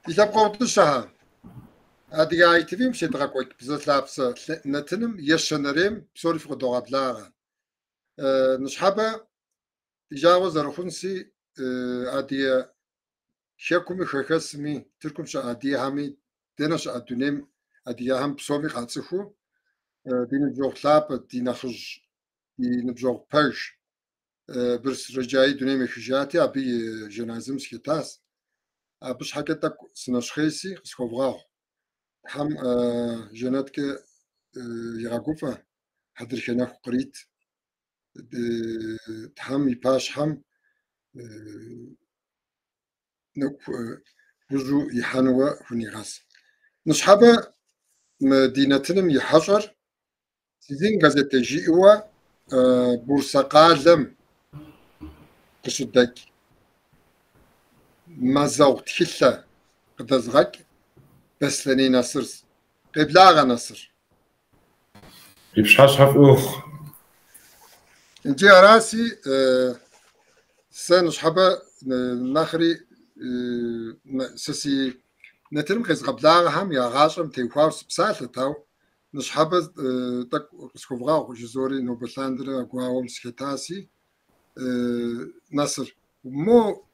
إذا قلت شها هذه عايتفي مشي تغاكويك بزاف لابسة نتنم يشنريم بسوري في غدوغا بلاغا نشحبا تجاوز رخنسي هذه شاكومي خكسمي تركم شا هذه همي ديناش أدونيم هذه هم بسومي خاطسخو دين بجوغ لاب دين خج دين بجوغ برش برس رجاي دونيم خجاتي أبي جنازم سكتاس باش حكيتك سنشخيسي سكوفغاو هم جناتك يغاقوفا حدر خناخ قريت تحم يباش هم نوك بوزو يحانوا هني غاس نصحابا مدينتنا يحجر سيزين غازيتي جيوا بورصة قالم قصدك مازاو تحلة قدزغك بس لني نصر قبلاغ نصر بيبشحش حف اوخ انجي راسي سنش حبا نخري سسي نترم خيز قبلاغ هم يا غاشم تيخواوس بسالة تاو نش حبا تك سكوفغاو جزوري نوبلاندر اقواوم سكتاسي نصر مو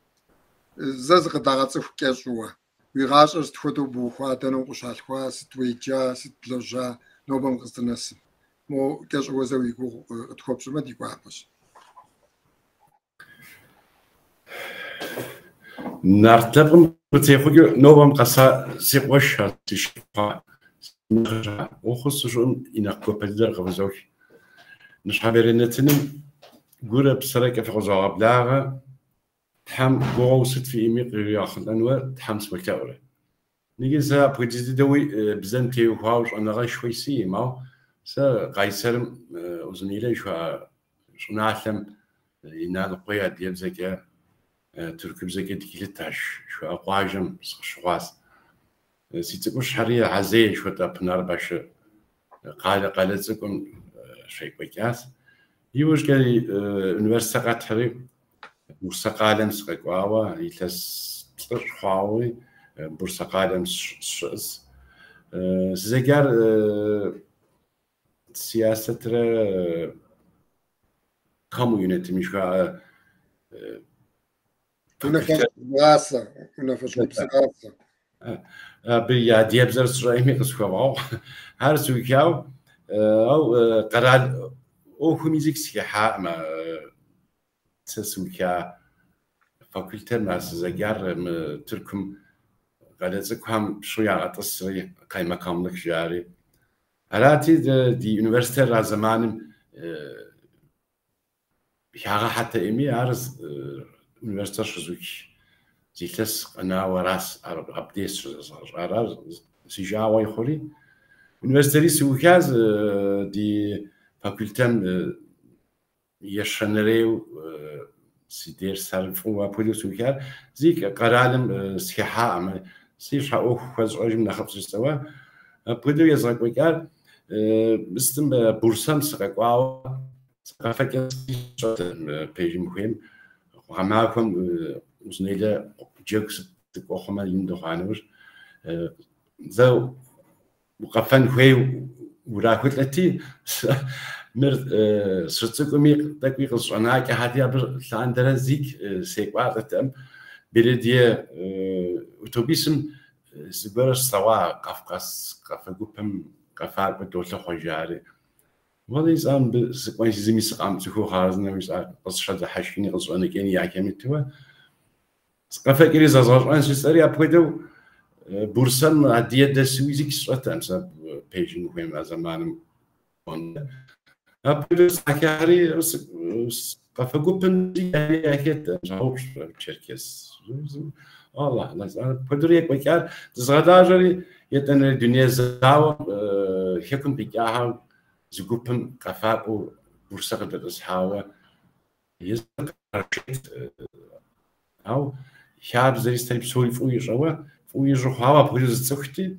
زازق داغاتسو كيشوا ويغاشر ستخدو بوخواتنو قشالخوا ستويجا ستلوجا نوبم قصدنس مو كيشوا زويقو تخوبش ما ديكوابش نارتلقم بتيخوج نوبم قصا سيقوش تشفا وخصوصا إنك بدر غوزوك نشحبرنتنم قرب بسرك في غزوة بلاغة تحم قوست في إميق رياخ الأنوار تحم سمكاورة نيجي زا بغيتي دوي بزنتي وهاوش أنا غاي شوي سي ما سا قايسرم وزميلي شو نعلم ينال قوية ديال زكاة تركب زكاة ديكيلتاش شو أقواجم شغاس سيتكوش حرية عزيز شو تابنار باش قالت زكم شيء بكاس يوش كالي universitet قطري برسقالم سقاوا يتس خاوي برسقالم شس زجار سياسة كوميونيتي مش بيا ديابزر سرايمي قصفوا هارسو كاو او قرال او خميزيك سيحا ما تسوكا فاكولتة ناس زجار تركم قالتكم شوية عطسري قاي مقام لك جاري هلاتي دي university را زمان بيها حتى إمي عرض university شزوك زيتس أنا وراس أبديس عرض سيجاوي خوري university سوكاز دي فاكولتة يشنريو سيدير سالفو وابولو سوكار زيك قرالم سيحا سيش حقوق خزعوج من خبز استوا بودو يزاق وكار بستم بورسام سقاقوا سقافك بيجي مهم وعماكم وزنيلا جوكس تقوخما يندوخانوش زو وقفن خوي وراكوتلتي مرد سرتكمي تكوي قصناك هاتي أبر لاندرا زيك سيقواتم بلدية أوتوبيسم سبرش سوا قفقاس قفقوبم قفار بدولة خجاري والله إذا بسقوان زمي سقام تكو خارزنا ويسا قصة هذا حشيني قصنا كيني يعكمي توا قفا كريز أزاران سيستري أبغدو بورسان عدية دسويزيك سرطان سب بيجين مهم زمان أبغى أكاري قفقوبن دي أكيد جاوبش شركس الله لازم بدريك بكار تزغداجري يتن الدنيا زاو هيكون بيجاها زقوبن قفاقو برسقة الأصحاب يزكرشت أو شاب زي استريب سوي فوي جوا بقول زختي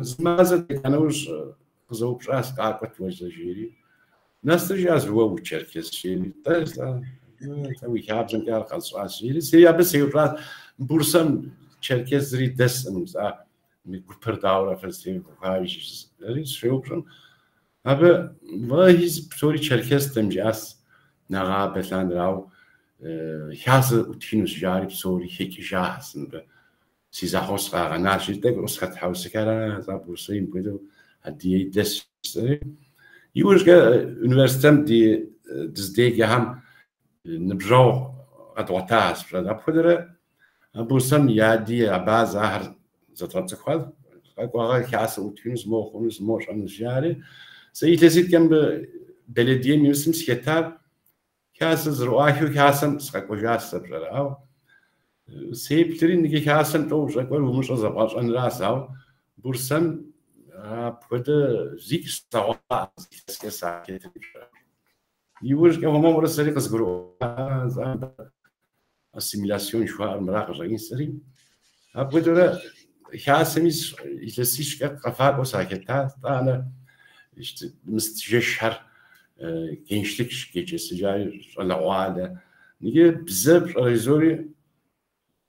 زمازت أنا وش زوج راس قاعد وجه جيري ناس تجاز هو وشركس شيء تاس توي كابزن كار خلص عشيري سيا بس يبرا بورسم تشركز ري دس امزا ميكوبر داورا فلسطين وهايش ريس شوبرن aber وهيز بتوري تشركز تمجاس نغا بلان راو حاسه وتينوس جاري بتوري هيك جاهزن سيزا خوس غناشي دك وسخت حوس كارا زابورسين بيدو هدي دس يورجا universiteten die das Ding haben نبجو أدواتاس فلا أبودرة أبوسم يادي أباز أهر زترت خذ أقوى كاس وتينوس مو خمس موش عن الجاري سيتزيد كم بلدية ميوسم سكتار كاس زرواحي كاسم سقوا جاس فلا أو سيبترين نجي كاسم توش أقول ومش أزباش أن راس أو بورسم أبودة زيك استوى زيك ساكت يورج كم هم مرة سريق زغرو assimilação شوار مراقش رجين سري أبودرة كاسميس يلسيش كفاق وساكتات أنا مستجشر gençlik gecesi cari alawada niye bize rezori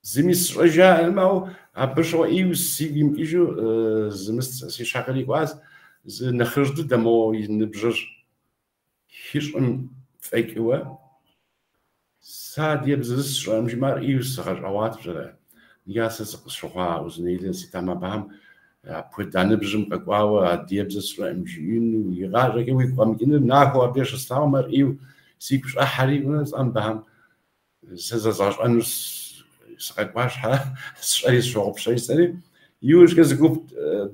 zimis raja elmao abşo iu sigim kiju zimis si şakali quaz نخرج دمو نبجر هيشم فيكوا ساد يبزز شو مجمار ايو سخر اوات بجرا ياسس شوخا وزنيل سيتاما بام بودان بجم بقوا ديبزز شو امجين ويغار كي ويقام كين ناكو ابيش استامر ايو سيكش احري ونس ام بام سزاز انس سقواش ها شي شو بشي سري يوش كزغوب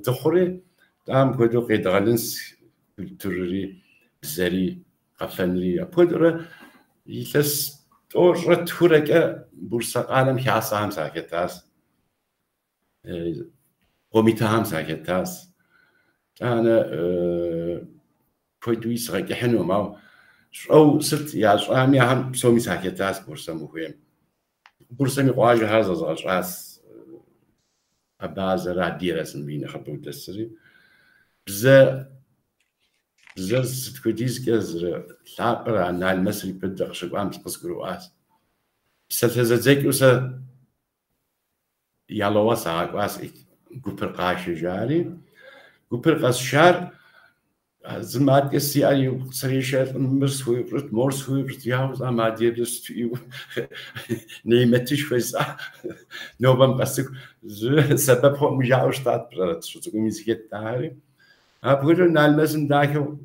دخوري دام كودو قيدغلنس كولتوري بزاري قفنري أبودرة يلس تورت هورك بورصة عالم حاسة هم ساكتاس قوميتا هم ساكتاس أنا كودو يسرق حنو ماو شو ست يا شامي هم سومي ساكتاس بورصة مهم بورصة مقواجه هذا زاجاس أبازر ديرس مين خبود دسري بزا ستكوديز كزر لابر عن المصري بدق شو عم تقصقروات ستهزك وسا يالوا ساق واس كوبر قاش جاري كوبر قاش شار زمات كسي ايو سريشات مرسوي برت مورسوي برت ياوز ما ديبس يو نيمتش فيسا نوبم قصك سبب هو مجاوش تاع برت شو تقومي زكيت تاعي أقول نالمسن داكو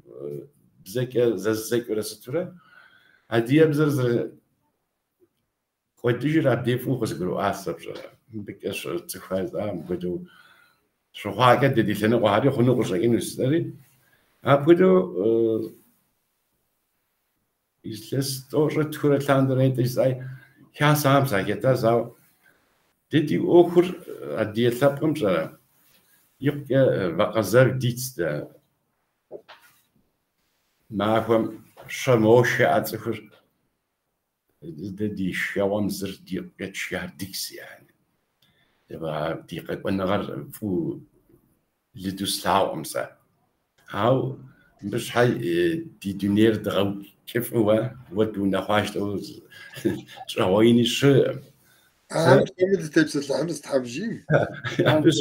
بزك ززك ولا ستورة هديه بزرز قديش رابدي فوق زغلو عصب بكش تخاز بدو شو حاجة دي سنة وهذه خنوق وشاكين وستري أقول إسلاس تور تورة لاندريت إزاي كاسام ساكتا زاو دي أخر هديه ثابم زرا يبقى وقزر ديتس معهم شموش أتذكر دي شوام زر دي شهر ديكس يعني يبقى دقيقة ونغر فو لدوسلاو أمسا هاو مش هاي دي دنير دغو كيف هو ودو نخواش دوز شويني شو كمل تبسط الحمص تحبجين مش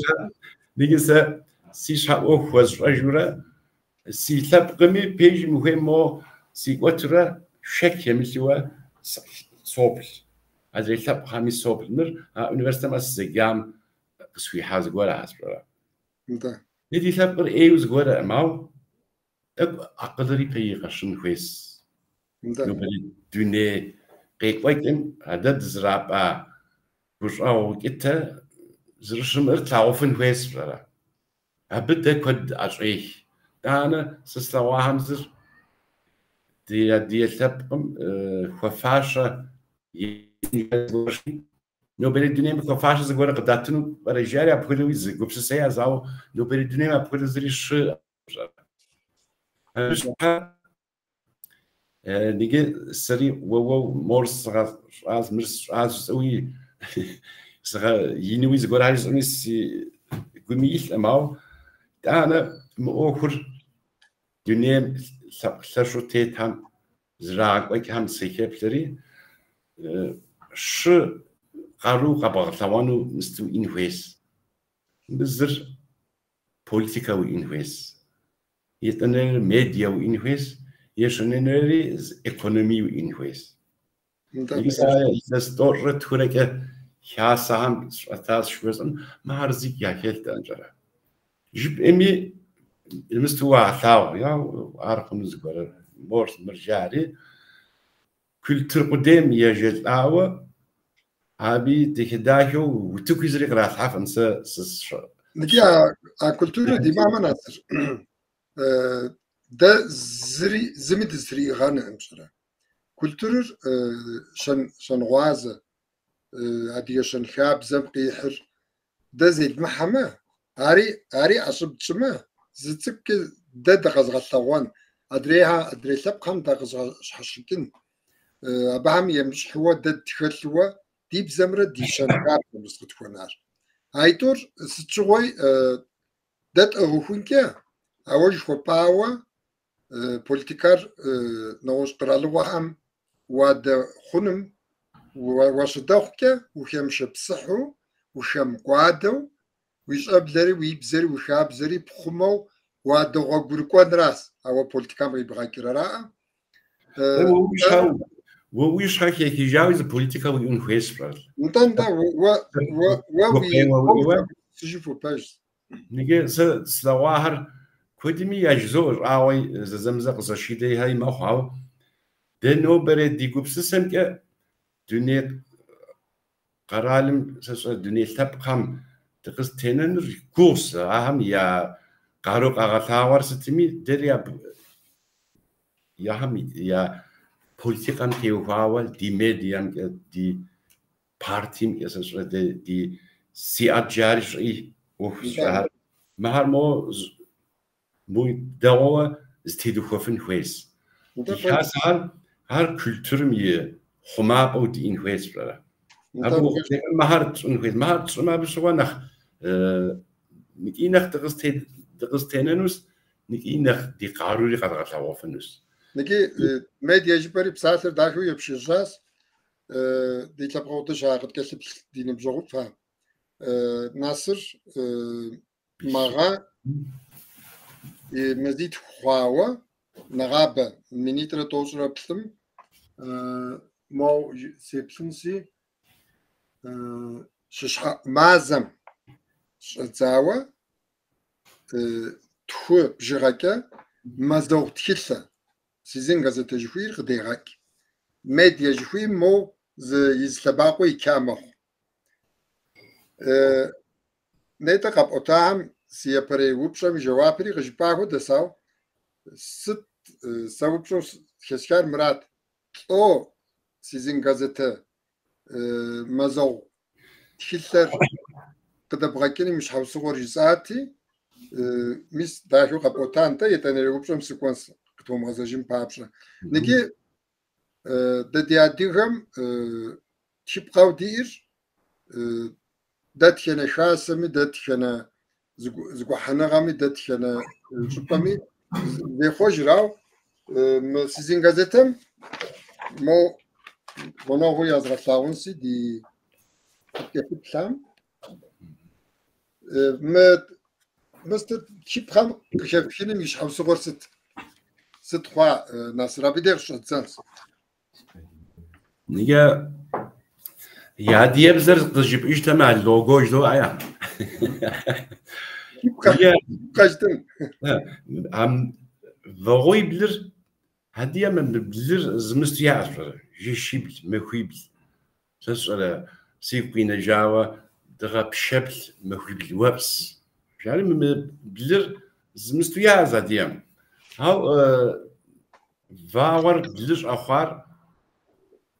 نيجي سيش هاو خوز رجورة سي تبقمي بيج مهمة سي قطرة شك يمسوا صوبل هذا يتبقى خامي صوبل مر university ما سجام قسوي حاز قولا حسبرا ندي تبقى ايوز قولا ماو أقدري بيجي قشن كويس نبغى دنيا قيق ويكن هذا زرابا بجاو كده زرشم ارتعوفن كويس برا أبدا كد أشيء أنا سستواهم زر دي تبقم خفاشة نوبل الدنيا بخفاشة زقورة قداتنو برجالي أبغى يزق وبس سيازاو نوبل الدنيا أبغى زريش نيجي سري وو مورس عاز مرس عاز سوي ينوي زقورة عايز أمس قميل أماو أنا مؤخر دنيا ثشوتيت هم زراعة ويك هم سيكبلري ش قارو قبغتوانو مستو إنويس بزر بوليتيكا وإنويس يتنر ميديا وإنويس يشننري إقونومي وإنويس يستور تورك حاسام أساس شوزن ما هرزيك يا هيلت أنجرا جيب إمي المستوى عثاو يا عارف نزقر مورس مرجعي كل قدام يجد أعوى هابي تكداهو وتكوزري قرات حفن س نجي كولتورة دي ما مناصر ده زمد زري غانا امشرا كولتورة شن غوازة هدي شن خاب زم قيحر ده زيد محمى هاري عصب تشما زتك ده دغز غطوان أدري سبقهم دغز حشكين أبهم يمش هو ده تخلوا ديب زمرة دي شن خاب مسقط فنار هايتور ستشوي دات أروحون كيا أول شو باوا بوليتيكار نوش قرالوا هم واد خنم وشدوخ كيا وشم شبصحو وشم قادو ويش أبلري ويبزري وشابزري بخمو واد غبركون راس أو بوليتيكام يبغى كرارا ويش هاك يجاوز البوليتيكا وينخيس فرال نتندا سجفو باج نيجي سلواهر كودمي يجزور عاوي زمزق زشيدي هاي مخاو دنو بريد ديكوب سسمك دنيا قرالم دنيا تبقم تقص تنن كورس أهم يا قارو قاغثاور ستمي دريا يا هم يا بوليتيكان تيوفاول دي ميديان دي بارتيم يسوس دي سي أجارش إيه وفشار مهار مو دعوة استيدو خوفن خويس كاس هر كولتور مي خماب أو دي إن خويس برا أبو مهارت إن خويس مهارت ما بسوا نخ نك إنخ دقستيننوس نك إنخ دي قاروري قد غتلوفنوس نكي ميديا جبري بساتر داخل يبشي الجاس دي تبغوتش عقد كسب دي نبزغو فهم ناصر مغا مزيد خواوة نغابة منيتر توصل بسم مو سيبسنسي ششح مازم شزاوة تخو بجراكا مازدو تخلصة سيزين غازة جوير غديراك ميديا جوي مو يزلباقو يكامو نيتا قب أطعم سيابري وبشم جوابري غجباقو دساو ست ساوبشو خسكار مرات او سيزين غازة مازو تخلصة قد بغاكيني مش حوصغور جزاتي ميس داخل قب أطعم تا يتنري وبشم سيكونس قطوم غازجين بابشا نجي داديهم تبقاو دير داتخنا شاسمي داتخنا زغحنا غامي داتخنا شبامي دي خوش راو سيزين غازتم مو بنا هو يازغطاونسي دي كيف بلام ما مست تبقام كيفيني مش حوس غرست ست خوا ناصر بدير شتسانس نيجا يا دي بزر تجيب اجتماع اللوجو جو ايا قاجتن ام ضوي بلر هديه من بلر زمست يعرف جي شيبل مخيبل تسأل سيكوين جاوا دغا بشبل مخيبل وابس يعني من بلر زمست يعرف هديه هاو فاور بلر اخوار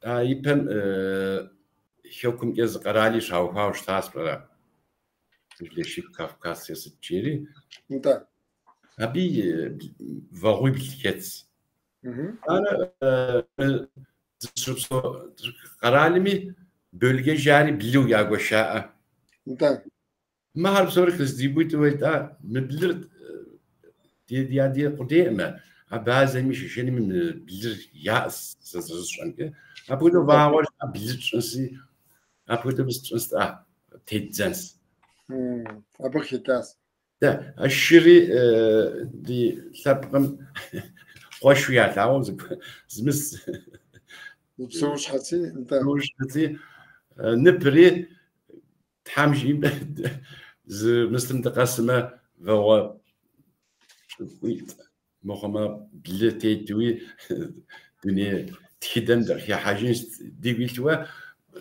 يبن حكم جز قرالي شاوها وشتاس برا ليشيب كافكاس يسجيري انت أبي فاروي بالكيتس أنا قرالمي bölge jari biliyor ya goşa. انت ما هرب صورك تزديبوت ويتا مبلر دي قديمة عبازة مش شنو من بلر ياس سزوج عنك أبغى واعور بيزش نسي أبغى بس نستا تيجنس أبغى خلاص ده الشري دي سبقم خوشيات عاوز زمس بسوش حسي أنت روش حسي نبري تحمجي ز مثل تقسمه وهو مخما بلتي دوي دنيا تخدم در هي حاجين دي قلتوا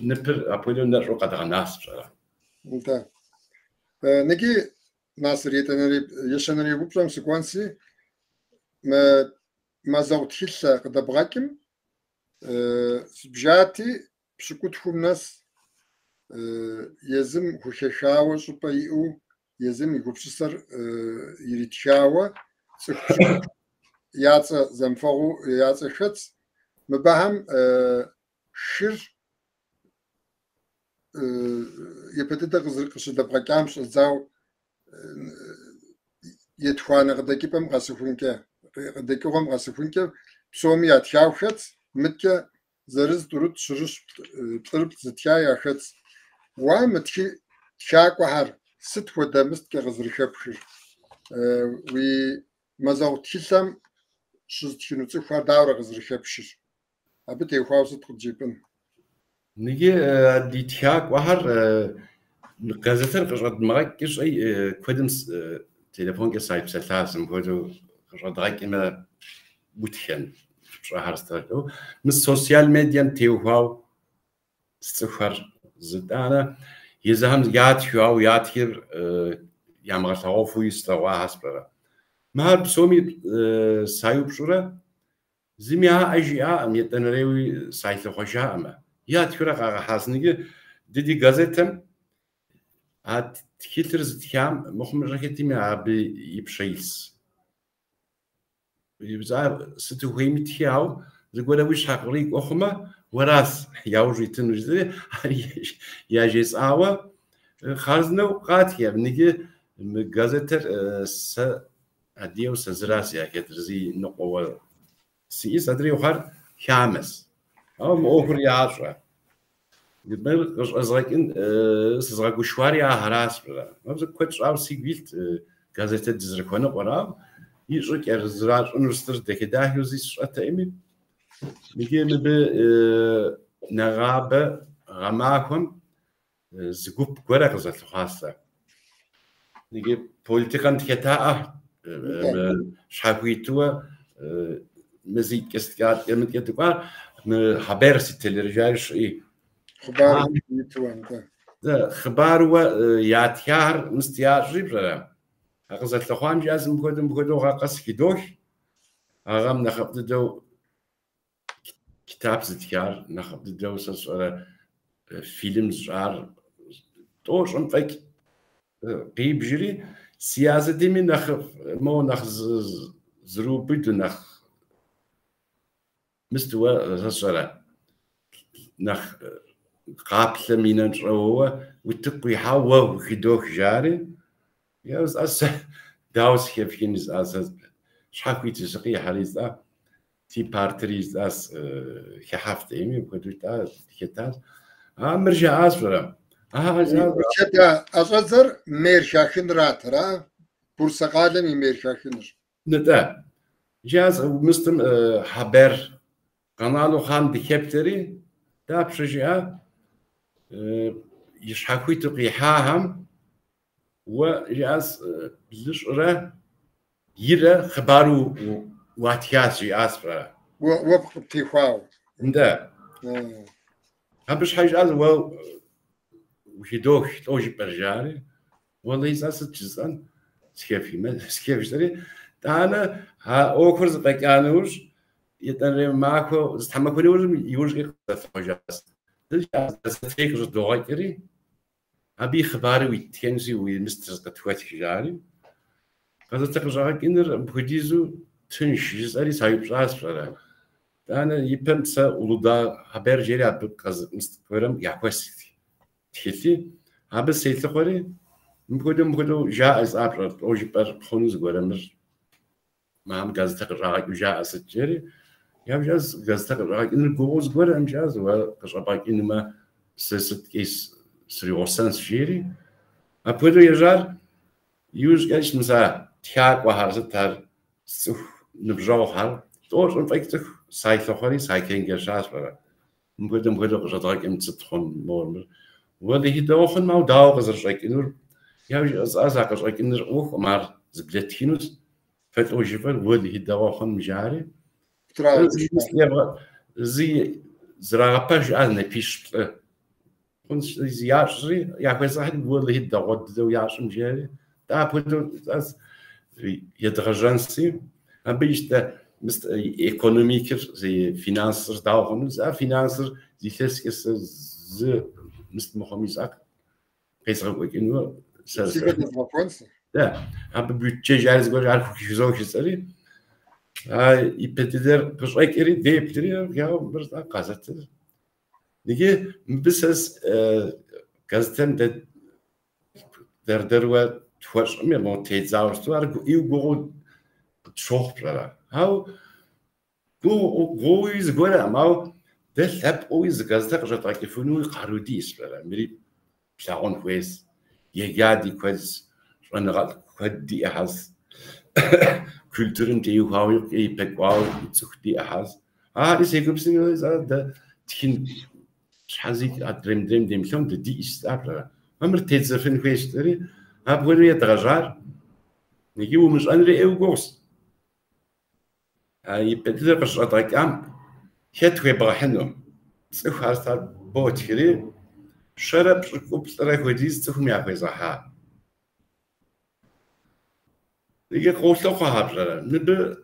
نبر أبولو نرجع قدر الناس أنت نجي ناصر يتنري يشنري وبسام سكوانسي ما زوت حلة قد بغاكم بجاتي بشكوتهم ناس يزم خششاوة شبايو يزم يقبشسر يريتشاوة ياتا زنفاغو ياتا شتس مباهم شر يبتدى غزرق شد بغاكامش زاو يتخوانا غداكيبم غاسفونكا غداكيوهم غاسفونكا بسومي يتشاو شتس متكا زرز درود شرش بطرب زتشايا شتس وامتشي شاك وحر ست ودامست كغزرشا بشر وي مازاو تشيسام شزتشينو تسخوا داورا غزرشا بشر أبتي خواوست تجيبن نيجي دي تشاك وحر غازتر قرد مراكش أي كودمس تليفون كسايب سلاسم كودو قرد راك إما بوتشن شهر استراتو من السوشيال ميديا تيوهاو استخر زدانا يزهم يات ياو ياتير يامر تعرفوا يستوى حسبرا ما بسومي سايب شورا زميها أجياء ميتنريوي سايت خوشها أما ياتيرا قاعد حاسنيجي دي غازتم هاد تكيتر زتيام مخمر ركتي مع بيبشيس يبزار ستوهيم تياو زقولا وش حقريك أخما وراس ياوجي تنوجدي يا جيس آوا خارزنو قاتيا بنيجي غازتر س أديو سزراسيا كترزي نقوة سيس أدري وخر خامس أو أخر يعشرة يبقى أزرقين سزرقو شواري هراس بلا ما بزك كوتش أو سيجيلت غازتر تزرقونا قرام يجرك يرزراج أنوستر دكده يوزيس أتأمي نيجي نبي نغابة غماهم زقوب كورا قزت خاصة نيجي بوليتيكان تكتاء شعبيتوا مزيد كستقات يمد كتقار خبر ستلرجاش إيه خبار يتوا أنت ده خبر و ياتيار مستيار جبرة قزت لخوان جازم بكودو غاقس كدوش أغام نخبط دو كتاب زتيار نخبط دو سر فيلم زار توش أنفك قيب جري سياسة دي من نخ مو نخ زروبيت نخ مستوى سر نخ قابل من هو وتقوي حوا وكدوك جاري يا أس داوس كيف ينز أس شحكي تسقي حريز تي بارتريز أس كحفت إيمي وكدو تا كتاز مرجع أسفر كتا أصدر ميرشاخن راترا برسقالم ميرشاخنر نتا جاز مستم حبر قنالو خان دكتوري دا بشجع يشحكوي تقيحاهم وجاز لشرة يرى خبارو واتياسي أسفر وبق بتيخاو ندا هبش حاجة از و وشيدوش توجي برجاري والله يساس تجزان سكيفي ما سكيفش تري أنا ها أوكرز بكانوش يتنري معكو زتحمكوني ورم يورجي قصة دلجاز تفكر دوغاكري أبي خباري ويتينزي ويمستر قطوات جاري هذا تقرأ إنر بخديزو تنش يسألي سايب راس فلا أنا يبهم سا ولودا haber جري أبغى كذا مستقبلهم يعكسي تيجي هذا سيد خوري ممكن جاء از أبرد أو جبر خونز قرمر ما هم كذا تقرأ جاء سجري يمجاز قصدك إن الجوز قرر يمجاز وقصبك إنما سست كيس سريوسان شيري أبودو يجار يوز قالش مسا تياق وهارزت هار سوح نبجاو هار تور نفكتك سايت أخري سايكين جرشاس برا مبودو قصدك إم تدخل مورمر وذي هدوخن ما وداو قصدك إنه يمجاز قصدك إنه أوه مار زبلتينوس فتو جفر وذي هدوخن مجاري زي زراعة أنا بيش كنت زياشري يا كويس واحد والله يدغد ذو يعش مجاري تابودو أس يدغجانسي أبيش تا مست إيكونوميكر زي فينانسر داوخن زي فينانسر زي فيسكس زي مست مخميسك كيس غوك إنه سر ده أب بيتجي جالس قول عارف كيف زوج يسألي يبتدر بشوي كري دي بتري يا برز قازت نيجي بس كازتم دردروا توش مي مو تيزاوس تو ارجو يو تشوف بلا هاو جو يز غورا ماو ده لاب اويز كازتك جتا كيفونو قاروديس بلا مري بلاون كويس يجادي كويس انا غاد كدي احس Kültürün diye yuhavi pek var çok diye has. İse küpsün da tikin şazik adrem demişim de di istabla. Amr tezafin kveşleri ha böyle yatırlar. Ne gibi olmuş anre evgos. Yipediler başlatak am. Hetwe brahenum. Sık hasar botkiri. Şarap kupslara koydiz çok mu yapaysa. يجي قوتلو خابرة نبى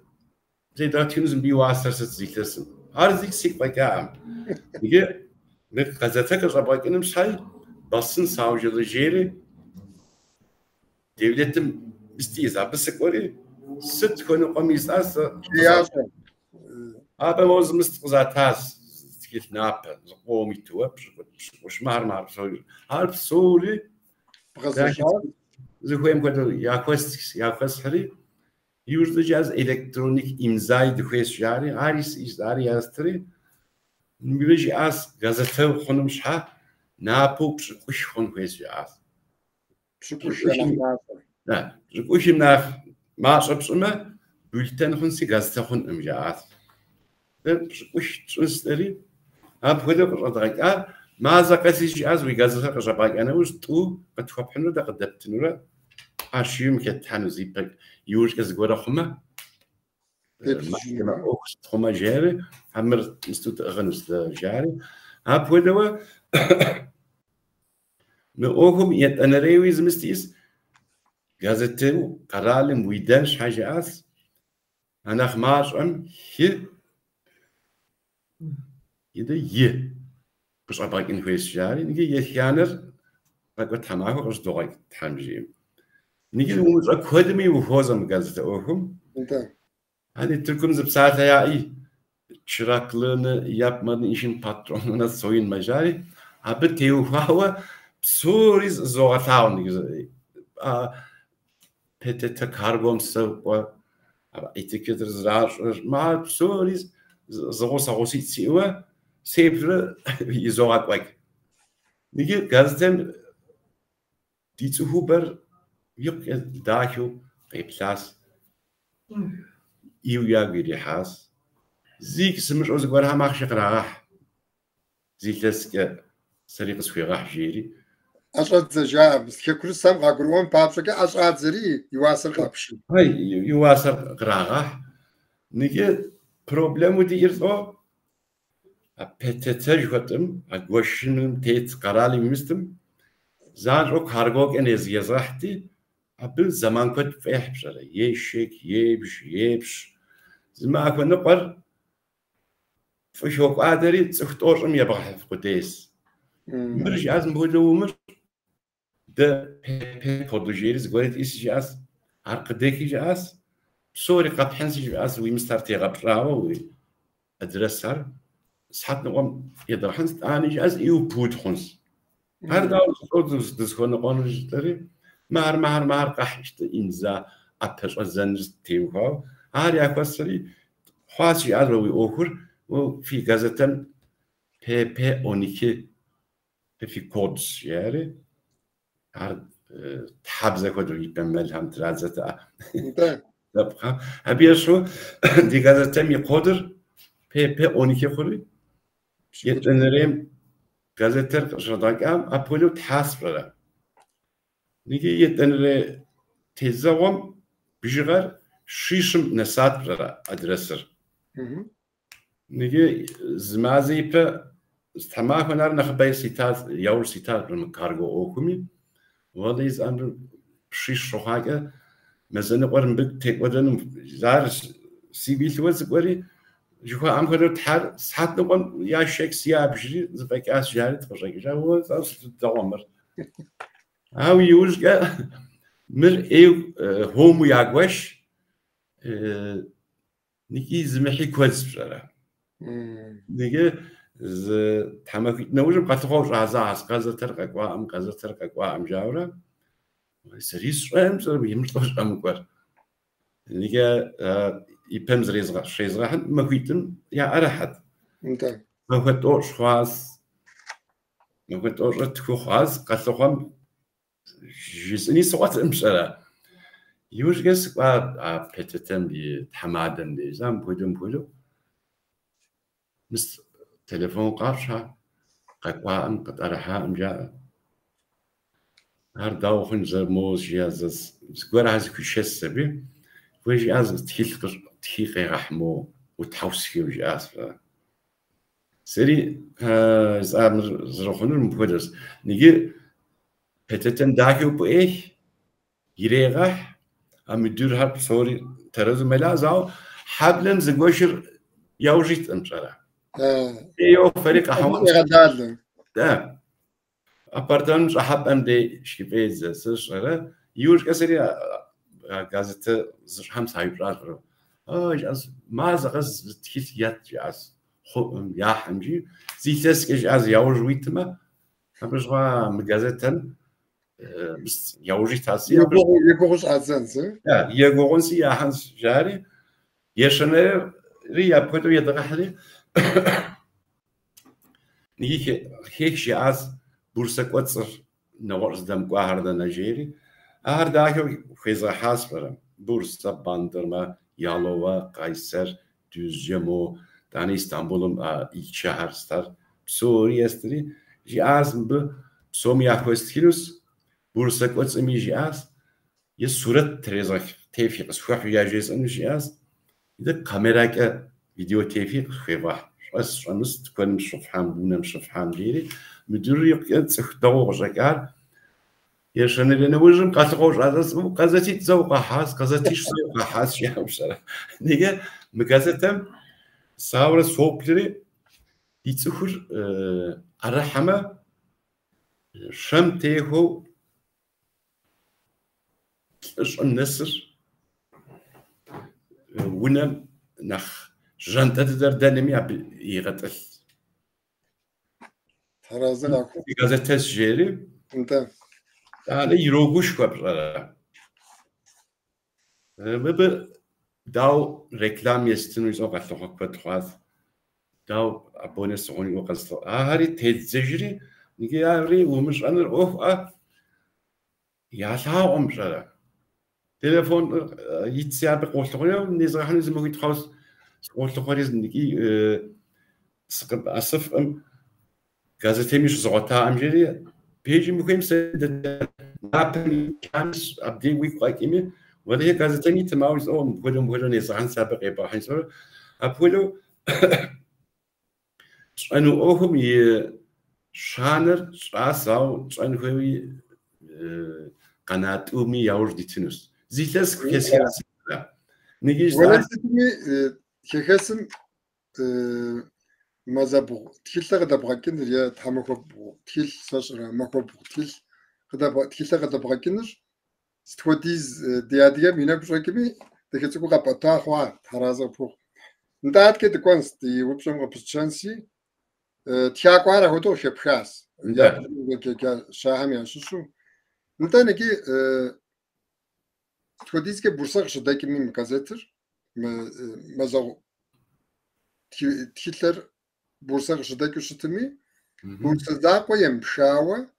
زي داتينوز بيواسر ستزيكلسن هارزيك سيك بكام يجي نقزتك رباك إنهم شاي basın savcılığı jeri devletin istiyorsa bısı kori süt konu komisarsa abi o mıstıkzatas skit napa qomi tuap وشمار مع هارب سوري زخویم که یا خواست یورد جاز الکترونیک امضای دخویش جاری آریس ایزداری استری میبیجی از گازته خونم شه ناپو بشکوش خون خویش جاز نه بشکوشیم نه ماش بسمه بولتن خونسی گازته خون امجاز بشکوش چونستری هم خدا قرضه ماذا قصيش جاز ويجازها قشباك أنا وش تو بتخاف حنو ده قدرت نورا عشيم كتحنو زيبك يورش كزجورا خما ما أوكس خما جاري عمر مستوت أغنس جاري هابودوا نأوهم يت أنا ريويز مستيس جازتو قرالم ويدانش حاجة أس أنا خماش هي يده بس أبغى إن كويس جاري نيجي يخيانر بقول تماهو قص دوغي تحمجيم نيجي نقول أكاديمي وفوزم قصد أوهم hani Türk'ümüz bsaat hayai çıraklığını yapmadığın işin patronuna soyunmacari abi teuhava psoriz zorataun PTT kargomsa aber etiketter zrar ma psoriz zorosarositiwa sepre izorat bak nige gazetem die zu huber yok dacho replas يو ياغيري حاس زيك سمش أوزك ورها ماخش راح زيك لسك سريق سوي راح جيري أشغل زجاع بس كل سام غاقروان بابشك أشغل زري يواصل قبشي هاي يواصل راح نيجي بروبلم ودير ثو أبتتج وتم أقوشن تيت قرالي مستم زانجو كارغوك أنيز يزرحتي قبل زمان كنت فيح بشرة يشك يبش زمان كنت نقر فشوك قادري تختار يبغى في قديس مرج عزم بقوله مر ده فضوجيرز قلت إيش جاس عرقدك جاس سوري قد حنس جاس ويمسترتي غبراو وأدرسها صحتنا قام يدرحنس أنا جاس يو بود خنس هذا صوت دسخون قانون جتري مهر قحشت إنزا أبتش أزنج تيوها هاري أكسري خاص يعرضوا أخر وفي جازتن بي 12 في كودز يعني عرض تحبزة كودو يبمل هم ترازة انت دبخة هبي شو دي جازتن يقدر بي 12 خوري يتنريم جازتر شداك أبولو تحاسب نيجي يتنري تزوم بيجر شيشم نسات أدرسر نيجي زمازي بلا استحماك ونار نخبي سيتات يور سيتات بالمكارجو أوكمي وهذا أمر شيش روحاجة مثلا قرن بيت تك ودن زار سيبي ثوز قري جوا عم كده تحر ساعات نقول يا شيك سيا بشري زبك أس جاري تفرج جا هو أصل تدوامر هاو يوجع مر إيو هومو يعقوش نيجي زمحي كويس بصراحة نيجي ز تحمل نوجم قطعوش عزاز قزة ترقق وام قزة ترقق وام جاورة سريس رام زر يمرطوش أم قر نيجي يبهم زريزغ شيزغ ما كويتم يا أرحد انت ما كنتوش خاص ما كنتوش تكو خاص قطعهم جسني صوت امشرا يوش جس قا بتتم بتحمادن دي زام بودم مس تليفون قارشها قطعة أم قطعها أم جاء هر داو خن زموز جازز زقور عز كشس سبي ويجي عز تحيق رحمو وتحوسكي ويجي عز سري زامر زرخون المقدس نيجي بتتن داكيو بإيه يريغح أم يدور هرب صوري ترز ملازاو حبلن زقوشر يوجيت أمشارع ايو فريق أحوال غدال ده أبارتمان مش أحب أم دي شيفيز سشرة يوش كسري غازته زرهم سايب راترو جاز ما زغز تكيت يات جاز خو يا حمجي زيتس كش از ياوج ويتما أبرزوا مغازتن بس ياوجي تاسي يبغوش عزنز يا يغونسي يا هانس جاري يشنر ريا بودو يدغحلي نيجي هيك شيء از بورصة قصر نورز دم قاهرة نيجيري هر که خیزه حاس برم بورصة باندرما یالووا قایسر düzcemo tane İstanbul'un ilk şehirler Suriye estri jiaz bu som yahvestilus Bursa kots mi jiaz ye surat trezak tevfik shuh yajez an jiaz ida kamera ke video tevfik khivah بس شمس تكون مشفحان بونا مشفحان ديري مدير يقعد تخدو رجال يشان لنا وجم قاتقوش هذا قازتي تزوق حاس قازتي تزوق حاس شي مشرا نيجا مقازتم ساورة سوبلري يتسخر الرحمة شمتيهو اش النسر ونم نخ جانتا در دنمی اب يغتل ترازل اكو gazete جيري انت على يروغوش كبر بب داو ريكلام يستنو يزو قطعك بتخواز داو ابوني سوني وقص هاري تزجري نيجي هاري ومش انا اوف يا لا امشرا تليفون يتسابق قولتقيا نيزراحن زمو يتخاص قولتقريز نيجي سقب اسف gazete مش زغطا امجري بيجي مهم سد نابني كانس ابدي ويك لايك ايمي ولا هي gazete ني تماوز او مقولو نيزراحن سابق يبا حين سو ابولو أنا أهم شانر شاساو شان خوي قناة أمي ياور ديتنوس زيتس كسير نيجي ولا تدمي كيخسم مازابو تيل غدا بغاكن يا تحمكو تيل ساشرا ماكو تيل غدا تيل غدا بغاكن ستوديز دياديا مينا بشكمي دكتو قبطا خوا ترازا بو ندات كده كونستي وبشم بشانسي تياقوارا هدو شبخاس يا شاهم يا شو انت نكي توديز كي بورصا شداكي مين مكازاتر مازاو تكتلر بورصة شدك وشتمي بورصة ذاقوا يمشاوة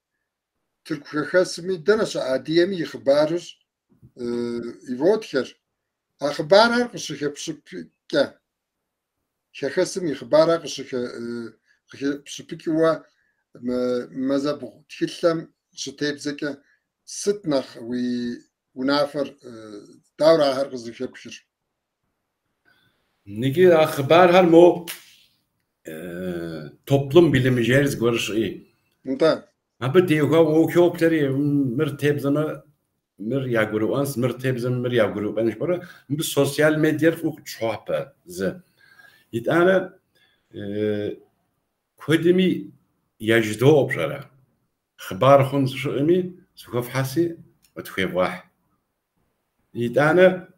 تركوا خاسمي دنش عاديمي يخبارج يفوتخر أخبارها قشخ بشبكة خاسمي يخبارها قشخ بشبكة و مذبو تكتلم شتيب زكا ستنخ ونافر دورة هرقز يخبشر نيجي أخبار هالمو toplum bilimciyiz görüşü. انت Ama diyor o kökleri merteb zaman mer ya gruans merteb zaman mer ya grup ben şöyle bu sosyal medya fuk çoğapa z. İt ana kodimi yajdo objara. خبار خون شو أمي سوف حاسي وتخيب واحد. إت أنا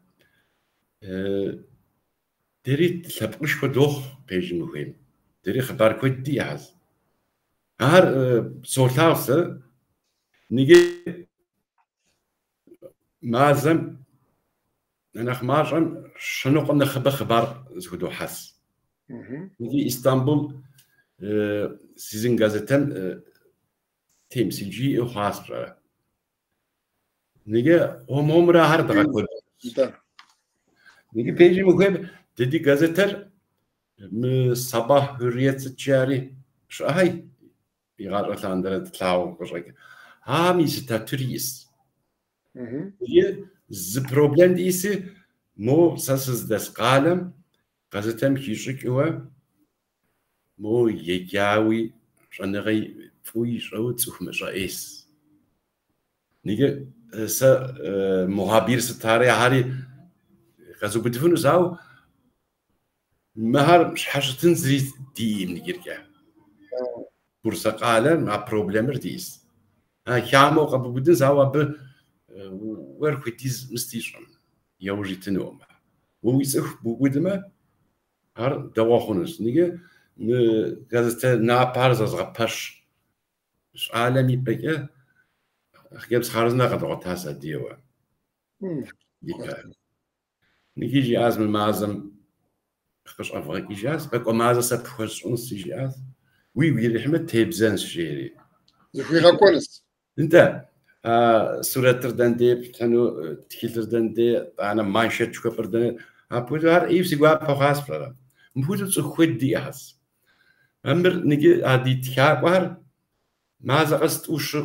دريت لبقش كدوخ بيجي مهم. دري خبر كودي عز. هر سولتاوس نيجي مازم أنا خمارم شنو قلنا خبر زودو حس. نيجي إسطنبول سيزن gazetem temsilci خاصة. نيجي هم راهر دغاكود. نيجي بيجي مهم dedi gazeter sabah hürriyet ticari şahay يغرقلاندر تلاو قرق هامي ستاتوريس هي ز بروبلم ديسي مو ساسز دس قالم قزتم كيشك هو مو يجاوي شنغي فوي شو تسوخ مشايس نيجي س مهابير ستاري هاري غزو بدفنو زاو مهار مش حاجة تنزلي دي من يرجع بورصة قالم مع بروبلم رديس كامو قبل بدن زاو ب وركوتيز مستيشن يوجي تنوم ويسخ بودما هر دواخونس نيجي غازتا نابارز از غباش مش عالمي بقى خيبس خارزنا قد غطاسا ديوا نيجي جي ازم المازم خش افغان اجاز بقى مازا سبخش انس اجاز وي رحمة تيبزان شيري زخي غاكونس انت سورة دندي تنو تكيلر دندي انا مانشيت شكفر دندي بودو هر ايف سيغوا بخاس فلا بودو تسو خود دي احس امر نيجي ادي تكا وهر مازا قست وش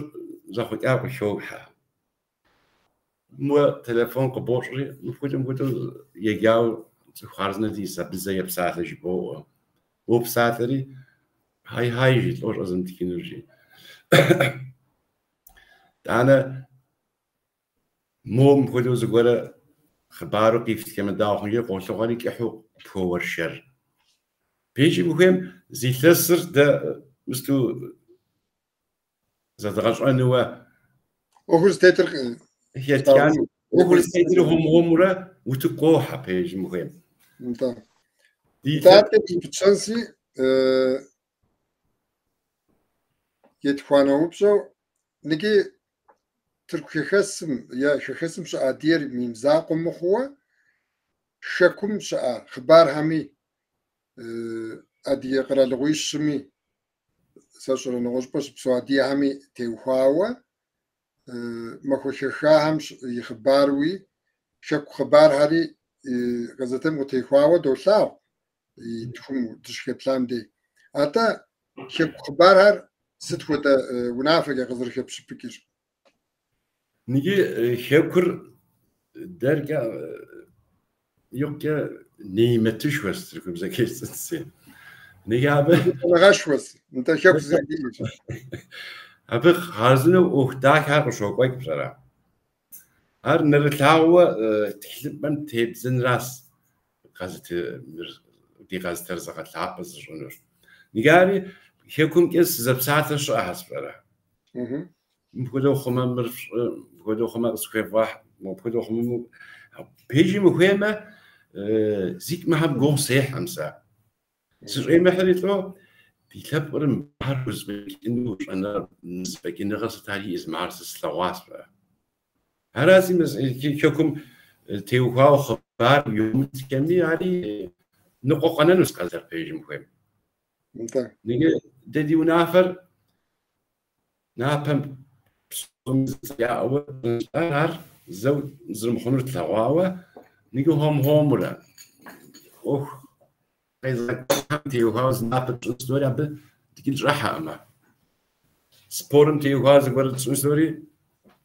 زاخد اقو شوبها مو تلفون قبوشري بودو يجاو خارزنا دي سبزا يبساث جبو وبساثري هاي جيت لوش ازم تكينرجي أنا مو مخدو زغورة خبارو كيف كما داخل يقول لغاري كحو بور شر بيجي مهم زي تسر ده مستو زادغاش أنوا أخوز تيتر هي تيان أخوز تيتر هم مرة وتقوها بيجي مهم انت دي تاتي بتشانسي يتخوانا وبشو نجي تركي خسم يا خسم شا دير ميمزاقم مخوة شكم شا خبار همي أدي يقرأ لغويش شمي ساشر نغوش باش بسو أدي همي تيوخاوة مخو شخا هم يخباروي شكو خبار هاري غزتم وتيوخاوة دوشاو يتخم تشكتلام دي أتا شكو خبار هار ستخوة ونافق غزر خبش بكيش نيجي شكر درجة يوكا نيمتش وستركم زي كيس تسين نيجي أبى غشوس أنت شكو زي أبى خارزنا وأختاك هاك شوكويك بصراحة هر نرتاوة تحلب من تبزن راس قصة دي قصة ترزقة لعبز جنور نيجي شكون كيس زبساتش أحس بصراحة بقولوا خمام بقولوا خمام سكيف واحد مو بقولوا خمام بيجي مهمة زيك ما هم جون صح أمسا سرعي ما حريت له بيلعب ورم بارز بكنه أنا بالنسبة كنا غصت عليه اسم عرس السلواس بقى هراسي مس كيكم تيوها وخبار يوم تكملي عليه نقو قننوس قزر بيجم خويم انت نيجي ددي ونافر نابم يا أول زو زرم خنور تلاواوا نيجي هم ولا إذا تيو هاوز نابت ستوري أبى تقول راحة أما سبورم تيو هاوز قبل ستوري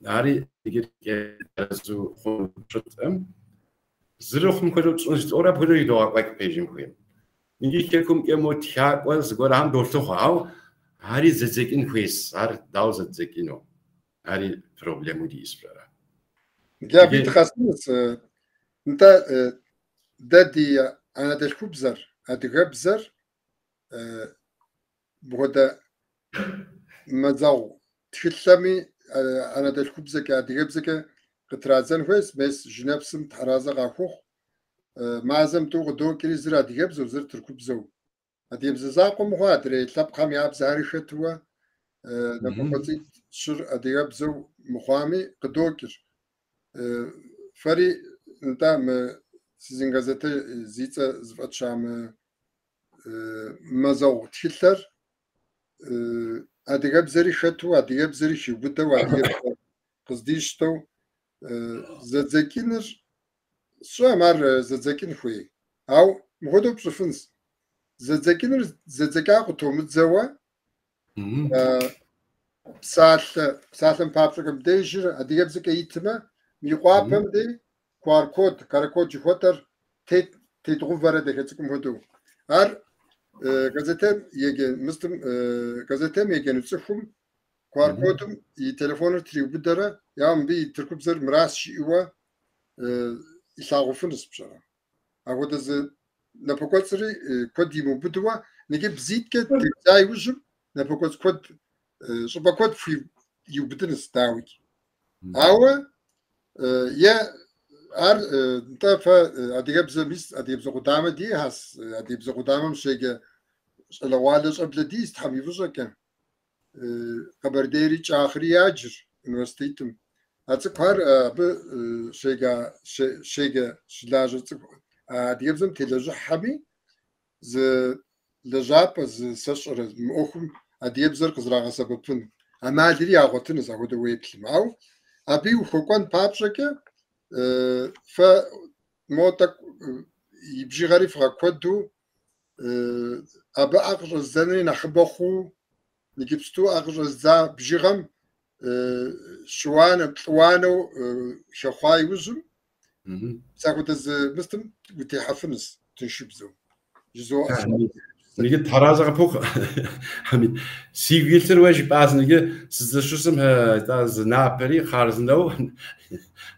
ناري تقول كذا خون شت زرخم كذا ستوري بقول يدور like page مهم نيجي كلكم كموت حاق وزقول هم دورتو خاو هاري زتزكين كويس هار داو زتزكينو هاري بروبلم ودي إسبرا جابي تخصص انت دادي انا دالكوبزر ادغبزر بودا مزاو تخلمي انا دالكوبزك ادغبزك قطرازن كويس بس جنبسم تحرازه غاخوخ معزم تو دو كريزر ادغبزو زر تركوبزو اديبز زاقم هو ادري تلقم ياب زاري شتوا نبقتي شر ادغبزو مخامي قدوكر فري انت sizin gazete zita zwatszamy mazał tchiller adiga bzeri khatu adiga bzeri shubta wa adiga qzdishto zadzakinir shamar zadzakin khoy aw mghodo pshfins zadzakinir zadzaka qutomut zawa psalm paprikam dejir adiga bzaka yitma miqapam de كواركود كاركود جوتر تدغو فرد كتكم هدو ار gazetem yege mıstem gazetem yege nütsufum كواركودم يتلفونر تريبدرا يام بي تركبزر مراس شيوا يلاغفنس بشرا اقول از نابوكوتري كود يمو بدوا نجيب زيت كت زاي وجم نابوكوت كود شبكوت في يبدنس داوي او يا ار انت اديب زميس اديب زقدامه دي هاس اديب زقدامه شيء لوالش قبل دي استحمي فجك خبر ديري اخري اجر يونيفرسيتم اتقار ب شيء شلاج اديب زم تلج حبي ز لجاب ز سشر مخم اديب زر قزراغ سببن اما ديري اغوتن زغود ويبل ماو ابي وخوكون بابشكه فموتك يبجي غريف غاكودو أبا أغرز زني نخبخو نجيبستو أغرز زا بجيغم شوان بطوانو شخواي وزم ساكوت از مستم وتحفنس تنشبزو جزو نيجي تحرازة بوخ حميد سيفيلتر واجب باز نيجي سزشوسم داز نابري خارزنو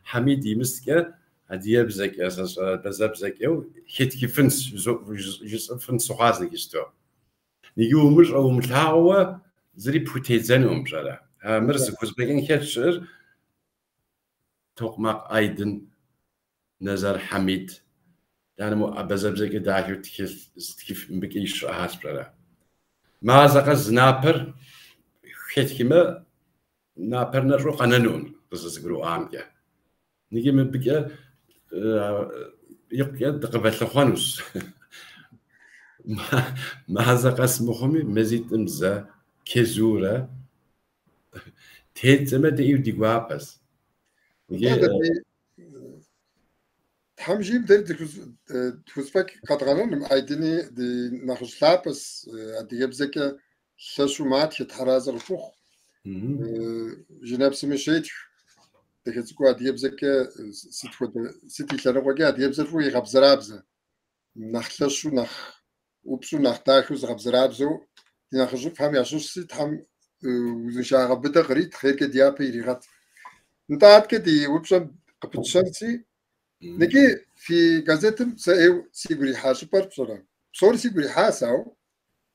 حميد يمسك هديه بزك اساس بزاب زك يو حيت كيفنس جزء فنس خاص نيجيستو نيجي ومش او متلاوا زري بوتيزنهم جالا مرز كوزبيكين كاتشر توقماق ايدن نزار حميد يعني مو بزاب زك داكيو كيف مبكيش هاسبرا ما زق زنابر حيت كيما نابر نرو قننون بززقرو امكا نيجي من بقى يقعد دقبل خانوس ما زق اسمخمي مزيد امزا كزوره تيت ما ديو ديغوابس نيجي حمجي بدل تفسبك قطغانون ايدني دي نخشلابس ادي يبزك شاشومات يتحراز الفخ جناب سمشيت تكتكو ادي يبزك سيتي شنوغا ادي يبزرفو يغبزرابز نخلشو نخ وبشو نختاخو زغبزرابزو نخجو فهم ياشوش سيت هم وزنشاغ بدا غريت خير كديابي ريغات نتاعت كدي وبشو قبتشنسي نجي في غازيتم سايو سيغوري حاجه باربصرا صور سيغوري حاساو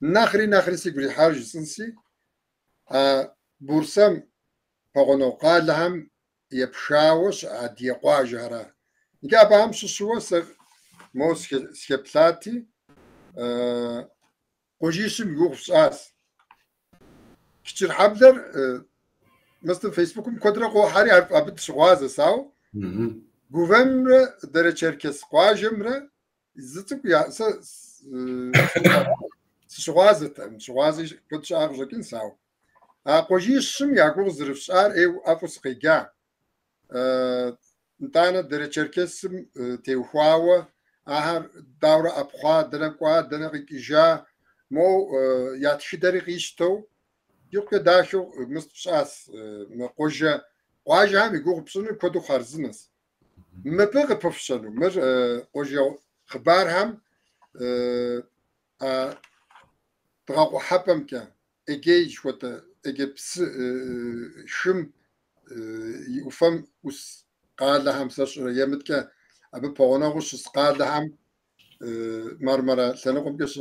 ناخري سيغوري حاجه سنسي بورسم باغونو قال لهم يبشاوش ادي قواجرا نجي ابام شو موس سكبلاتي قوجيشم يوغس اس كتير حبدر مثلا فيسبوكم كدرا قو حري عرف ابد شغازه ساو Guvernre dere Çerkes Quajemre زتك يا شغازة شغازي كنت شعر جاكين ساو أقوجي الشم يا جوز رفشار إيو أفوس قيجا نتانا دريتشركسم تيوخواوا أهر دورة أبخوا دنقوا دنقيجا مو ياتشدري قيشتو يوكا داشو مستشاس مقوجا قواجا هم يقول بسنو كدو خارزنس ما بغي بروفيشنال مر قوجا خبار هم تغاقو حبم كان اجي شوتا اجي بس شم يفهم وس قال لهم سش يمت كان ابي بونا وش قال لهم مرمرة سنقوم بس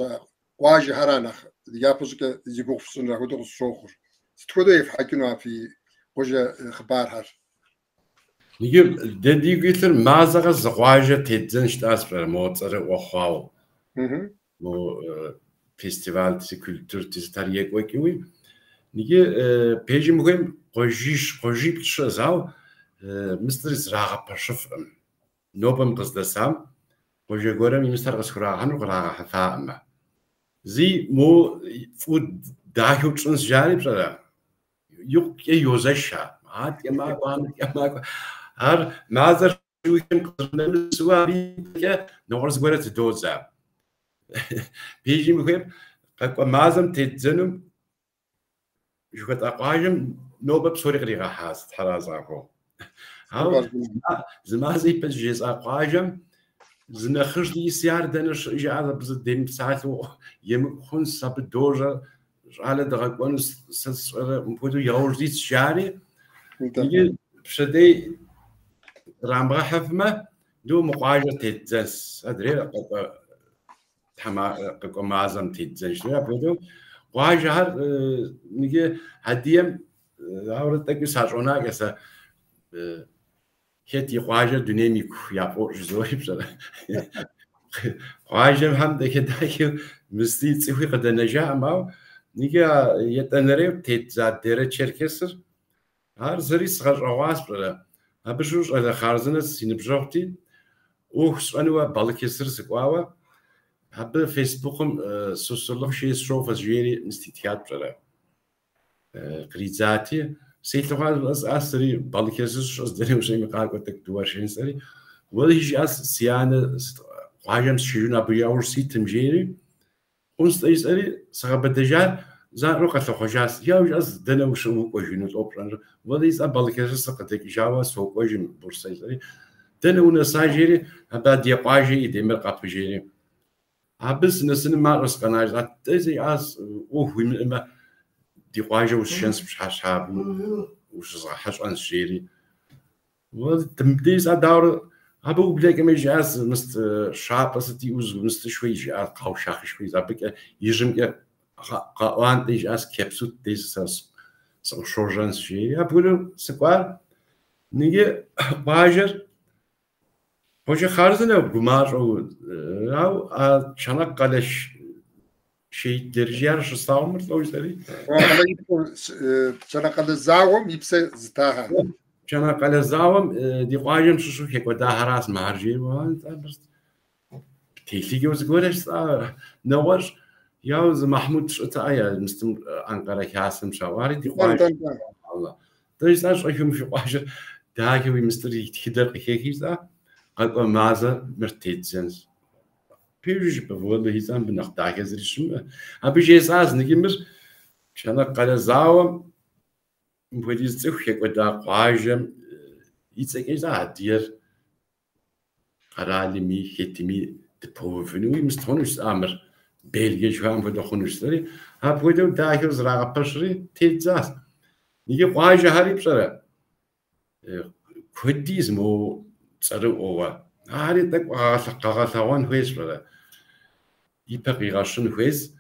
واجي هرانخ يابوس ك يجوف سنة هدوء الصخور ستكودو يفحكنا في وجه خبار هر نيجي دي قلت ما زغ زواجة تدزنش تاسبر موتر وخاو مو فيستيفال تي كولتور تي تاريخ وكيوي نيجي بيجي مهم قجي بتشزاو مستر زراعة بشوف نوبم قصدسام قجي قرم يمستر قصراحن وقراها حفاء زي مو فود داهيو تشنس جانب صراحة يوك يوزشها عاد ما بان ما هر مازر ويكن قرن سواري نورز قرت دوزا بيجي مهم قاق مازم تتزنم شو قد أقايم نوبة بسوري غريغا حاس حرازاكو هاو زمازي بجيز أقايم زنخش دي سيار دنش إجازة بزدين ساعتو يم خون سب دوجا على دغقون مبودو يورزي تشاري يجي بشدي رامبغا حفمة دو مقاجة تتزنس أدري تما مازم تتزنش يا بودو واجهر نيجي هديم أورتك ساجونا كسا هتي واجه ديناميك يا بورج زوي بصراحة واجه هم ده كده مستي تسوي قد نجاح ما نيجي يتنريو تتزاد درة شركسر هر زري صغر أواز بصراحة هبشوش على خارزنا سينبجوتي وخش أنا بالكسر سقواوا هب فيسبوكم سوسلوف شيء شوف أزجيري نستيتيات بصراحة قريزاتي سيتلوها أسري بالكسر أصدري وشيء مقال قلت دواشين سري ولا هيج أس سيانة واجم شيونا بياور سيتم جيري ونست أسري صعب الدجال زان روك الخجاس يا وجاز دنا وشو وجنود أوبرا ولا يز بالكسر سقطك جاوا سوق وجم بورصة سري دنا ونساجيري هذا ديقاجي يدمر قاب جيري عبس نسن ما رس قناج تزي أس أوه من ما ديقاجي والشمس مش حشاب وش صحش عن الشيري وتمديس أدار هبو بلاك ما يجاز مست شاب أستي وز مست شوي جاز قاو شاخ شوي زابك يجم قوان تيجاز كبسوت تيز ساس شورجان شيري هبولو سكوال نيجي باجر وش خارزنا بقمار أو شنق قلش شيء درجيار شو صامر لو يسري شنق الزاوم يبسي زتاها شنق الزاوم دي قايم شو هيك ودا هراس مهرجي وانت بس تيجي وزقولش نورج ياوز محمود شتايا مستم أنقرة كاسم شواري دي قايم الله تيجي أش أيهم في قايم داعي ويمستري تقدر كيكيزا قلب مازا مرتيتزنس بيجي بقول هيزان بنقطع كذا شيء أبي شيء أساس نجمر شأن قال زاوم مبوديز تخيك ودا قاجم يتسكي زادير قرالي مي ختمي تبوفنوي مستخونش أمر بيلجي شو هم بده خونش تري هبودو داخل زراعة بشري تيتزاس نيجي قاجة هاري بسرعة كوديز مو صاروا أوه هاري تك قاغثوان هويس بلا يبقى يغشون هويس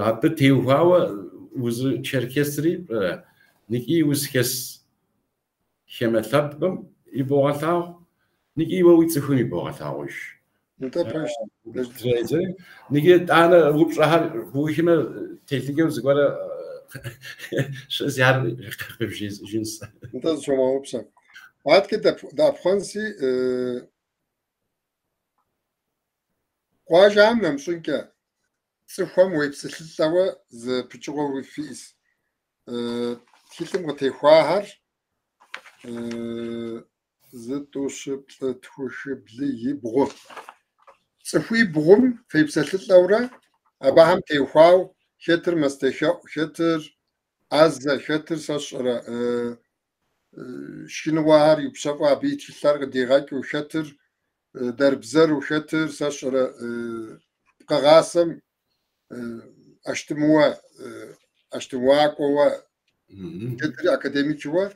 هبت تيوهاوا وز شركسري بلا نيجي وز كس خمثابم يبغثاو نيجي ويتسخوني بغثاوش انت باش نيجي أنا وبشهر هو هنا تلتقي وزقوله شو زيار بجيز جنس انت شو ما هو بشا بعد كده ده فرنسي قواجام نمشونك صفهم ويبسلتوا ز بتشغل وفيس تيلم غتيخواهر زتوش بلي بغو صفوي بغم في بسلتوا أباهم تيخواو خطر مستخاو خطر عز خطر ساشرا شنوار يبشفوا بيت خلار ديغاك وخطر دربزر وخطر ساشرا قاسم اشتموا خطر أكاديميك هو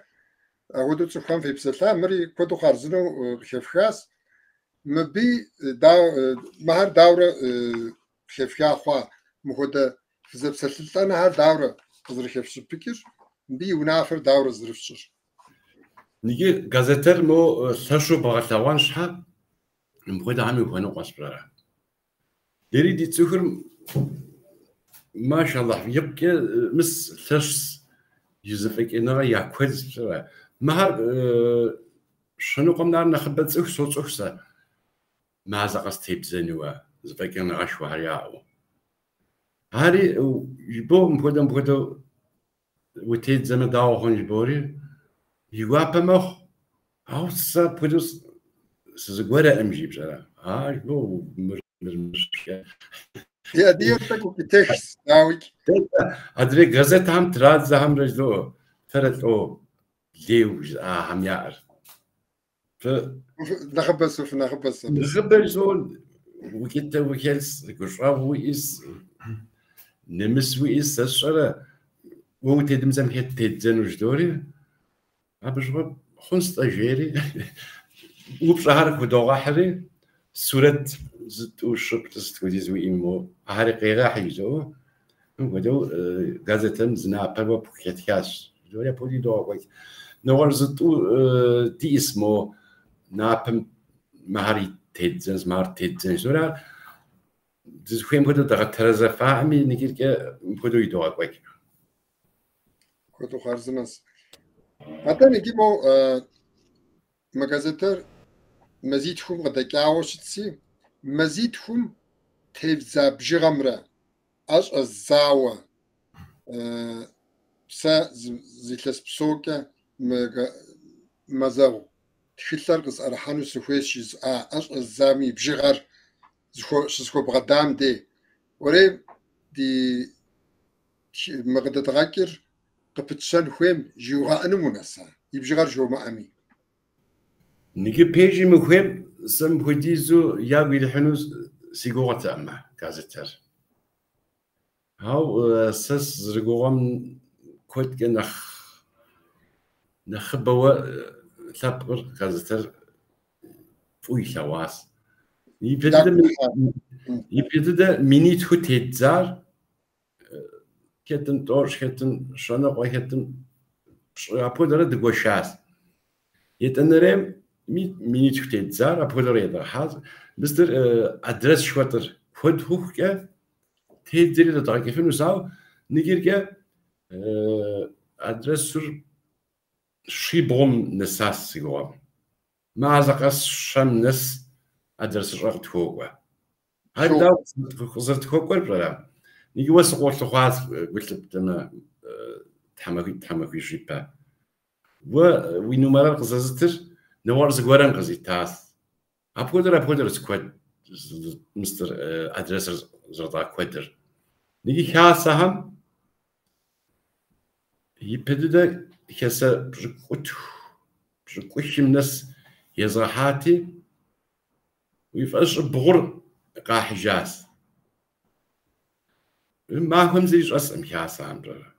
أودو تفهم في بسلتا مري كودو خارزنو خفخاس مبي مهر داورة خفخا خوا مخدا في بسلتا نهار داورة زرخفش بكر بي ونافر داورة زرفشر نيجي gazeter مو ثشو بغتاوان شها مخدا عمي وهنو قصبرا ديري دي تسخر ما شاء الله يبقى مس ثش يوزفك إنه يأكل بسرعة مهر شنو قمنا نخبط صوت أخسر ما زقست تبزنوا زفك أنا عشوا هرياو هاري يبو مخدا وتيد زمان داوخون يبوري يوابا مخ أو سابودوس سزغورا أمجي بسرعة يبو مش يا ديرتك وكتشس داويك أدري غزة هم تراز هم رجلو فرت أو ليوز هم يعر ف نخبص نخبر زول وكتا وكيلس كشراف ويس نمس ويس الشرا وتدم زم هي تدزن وجدوري أبجرب خنص تجاري وبشهرك ودوغا حري سورة زت وشبت استوديز وإيمو هاري قيغا حيزو ودو غازتن زنابر وبوكيتياس جوريا بودي دوغوي نور زتو تي اسمو نابم مهاري تيدزنز مهار تيدزنز زورا زخوين بودو دغترزا فاهمي نيكيركا بودو يدوغوي كودو خارزنس حتى نجيبو مغازتر مزيدهم غداكاوش تسي مزيدهم تيفزا بجغمرة أش الزاوة سا زيتلس بسوكا مزاو تخلر قص أرحانو سويش أش الزامي بجغر شسكو بغدام دي وري دي مغدت غاكر قبتشان خويم جيوغا أنو مناسا يبجغر جو مأمي نيجي بيجي مخيم سم بوديزو يا بيلحنوس سيغوغا تأما كازتر هاو سس زرقوغم كوت نخبوا ثابر كازتر فوي ثواس يبتدى مينيت هو تيتزار كتن تورش كتن شنق وكتن أبو درا دقوشاس يتنرم مينيت هو تيتزار أبو درا يدرحاز مستر أدرس شوتر خود هوكا تيتزري دطاقي فينو ساو نيجيركا أدرس سر شي بغم نساس سيغوام ما زقاس شام نس أدرس رغت هوكا هذا خزرت هوكا البرام نيجي وسقوط لخواز قلت لنا تحمكي جيبا وينو مرار قزازتر نوار زغوران قزيتاس أبودر سكواد مستر أدرس زرطا كوادر نيجي خاصة هم يبدأ كسا بجكوش الناس يزرحاتي ويفقش بغر قاح جاس ما هم زيش أسم خاصة هم برا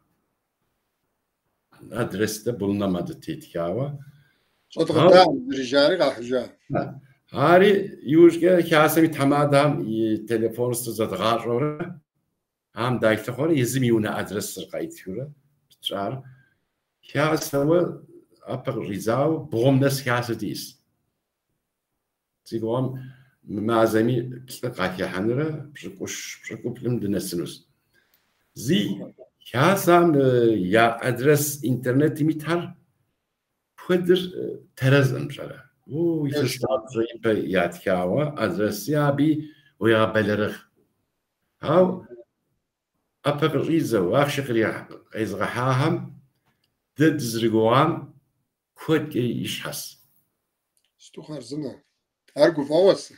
أدرس ده بولنا ما دتيتكاوا صوت غدام رجالي قاح جا هاري يوجد خاصة متحمادهم تليفون استزاد غار هم دايت خوري يزميونا أدرس رقايت فيورا بتشار خاصة و أبغ ريزاو بغم ناس خاصة ديس تيجوام مع زمي قاكي حنرة بشكو بلم دنسنوس زي خاصة يا أدرس إنترنت ميتار خدر ترزم بشرا ويتستعب زي ياتكاوا أدرس يابي ويا بلرخ هاو أبقى ريزة وأخشق ريح إزغحاهم ضد زرقوان كود يشحس استخر زنا أرجو فوز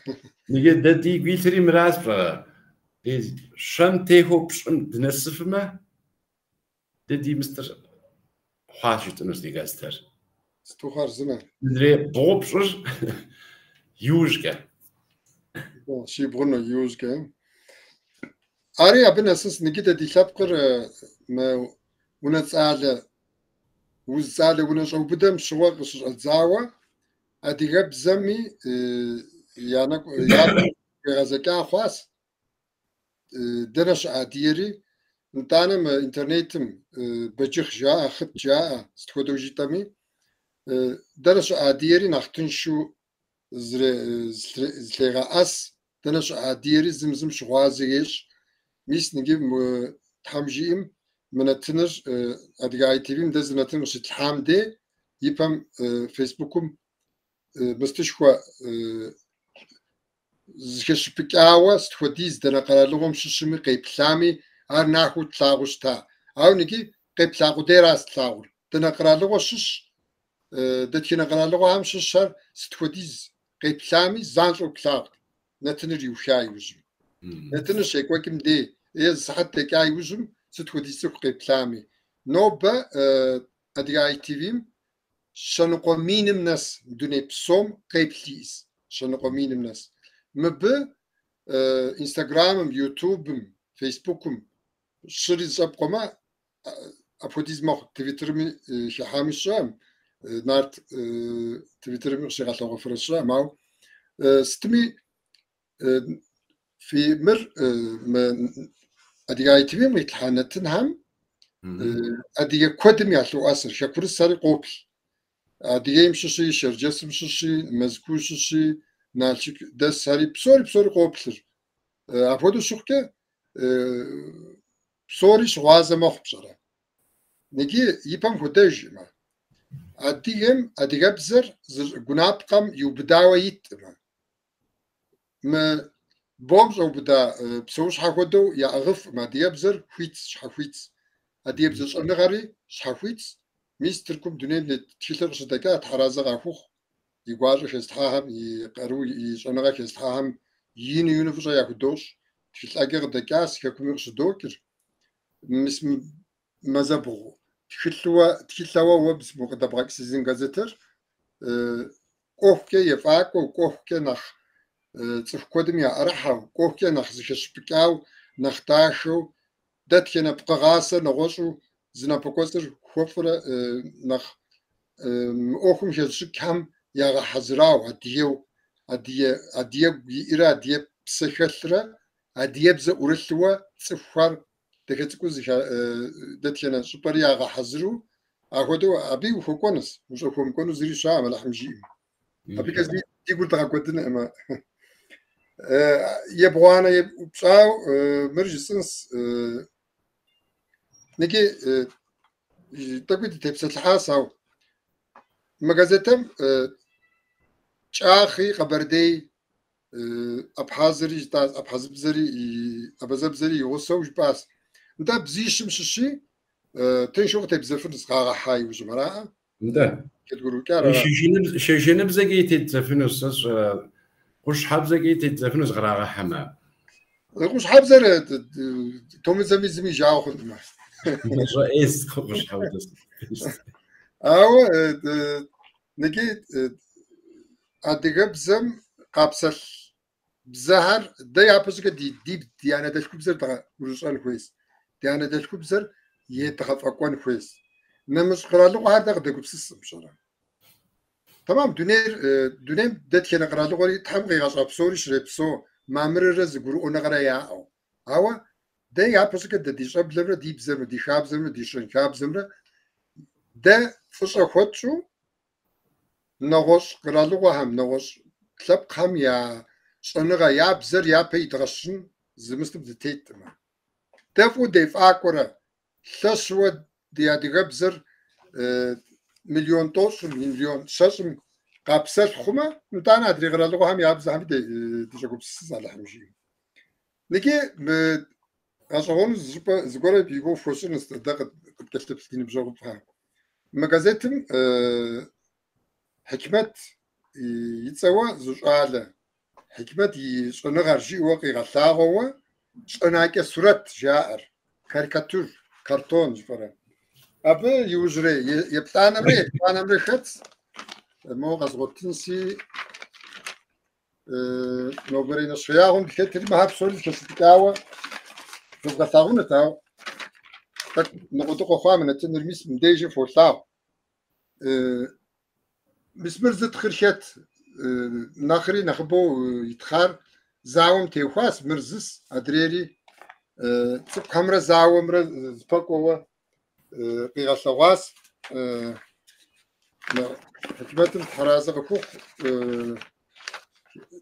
نيجي ددي بيتري مراس برا شن تيهو بشن دنسف ما ددي مستر حاشت نسني جاستر استخر زنا ندري بوبشر يوجك شي برونو يوز كان أري أبن أساس نجد دي لابقر ما ونتسأل وزال ونشوف بدم شواق الزاوة أدي غب زمي يعني غزكا خاص درش عاديري نتانا ما انترنتم بجخ جاء خط جاء استخدو جيتامي درش عاديري نختن شو زلغا أس درش عاديري زمزم شوازيش ميس نجيب تحمجيم من التنر أدقاي تيفيم دزنتن مش الحام دي يفهم فيسبوكم مستشفى زكش بكاوة ستوديز دنا قرالهم ششمي قيب سامي ناخو تلاغوشتا أو نجي قيب تلاغو ديراس تلاغو دنا قرالهم شش دتكنا قرالهم هم ششر ستوديز قيب سامي زانشو تلاغ نتنر يوشاي وجم نتنر شيء كم دي حتى كاي وجم ستوديز قيب سامي نوبة أدقاي تيفيم شنو مين ناس دوني بسوم قيب ليس شنو مين ناس مب انستغرام يوتيوب فيسبوك شري زبقما ابوديز مخ تويتر شحامي شام نارت تويتر شي غاتو فرشا ماو ستمي في مر ادي تيفي ميتحانتن هم ادي كودم يالو اسر شكر ساري قوبل ادي يمشي شرجس مشي مزكو شي نالشك دس ساري بسوري قوبلر افودو شوكه بسوري شوازه مخ بشرا نجي يبام هداج ما اديم بزر جنابقم يبداوا يتما ما بومز او بدا بسوش حاخدو يا اغف ما ديبزر حويتس شحويتس اديبزر انغاري شحويتس ميستركم دنيا تشيلر شدكا تحرازه غافوخ يقارش يستحاهم يقرو يشنغاك يستحاهم يين يونفجا ياخدوش تلاقي دكاس يكون يرشدوكر مس مزبغو تخلوا وبسمو قدبغاك سيزن غازيتر كوفكي يفاكو كوفكي نخ تفكودم يا أرحاو كوفكي نخ زكشبكاو نختاشو داتكنا بقغاسة نغوشو زنا بقوسر خوفرة نخ أوكم شكام يا حزراو أديو يرا أديو بسخسرة أديو بز أورثوا صفر تكتكو زكا دتينا سوبر يا حزرو أخذوا أبي وفكونس مش أفهم كونس زري شام الحمجي أبي كذي تقول تقعدنا أما يبغانا يبغاو مرجسنس نجي تقول تبص الحاسة مجازتهم شاخي خبردي أبحازري جتاز أبحزبزري أبزبزري يوصوش باس أنت بزيش مششي تنشوف تبزفن صغار حي وجمراء ده كتقولوا كارا شجنب زقيت تزفنوس قش حب زقيت تزفنوس غراغ حمام وش حبزر توم زمي جاو خدمة رئيس قش حودس أو نجيت أديك بزم قابسل بزهر ده يعبس كدي دي أنا دلكو بزر تغا ورسال كويس دي أنا دلكو بزر يتخف أكوان كويس نمش قرالو هذا قد يقبس بشرا تمام دونير دت كنا قرالو قولي تحم غيغاش أبسوري شريبسو ما مررز قرو أنا غرايا أو هوا ده يعبس كده دي شاب زمرة دي بزمرة دي شاب زمرة دي شاب زمرة ده فشة خدشو نغش قرالو هم نغش كلب خم يا شنغا يا بزر يا بيتغشن زمست بدتيت ما تفو ديف أكورا ششوة دي أدي بزر مليون توش مليون ششم قابسر خما نتانا أدري قرالو هم يا بزر هم دي شكو بسيس على حمشي نيجي عشان زبالة بيجو فوشن استدقت تكتب سكين بجوب فهم مجازاتهم حكمت يتسوى زوج أعلى حكمت يصنع رجي واقع غثاغوا صنع كسرت جائر كاريكاتور كرتون جفرا أبى يوجري يبتانا مري خط مو غزغتنسي نوبرين الشياغون كتير ما هبصول كستكاوا غثاغون تاو tak نقطة قوة من التنرميس مديجي فوتاو مسمر زت خرشات ناخري نخبو يتخار زاوم تيوخاس مرزس أدريري تسب كاميرا زاوم مرز فكوا قيغسواس حكمت الحراسة بكوخ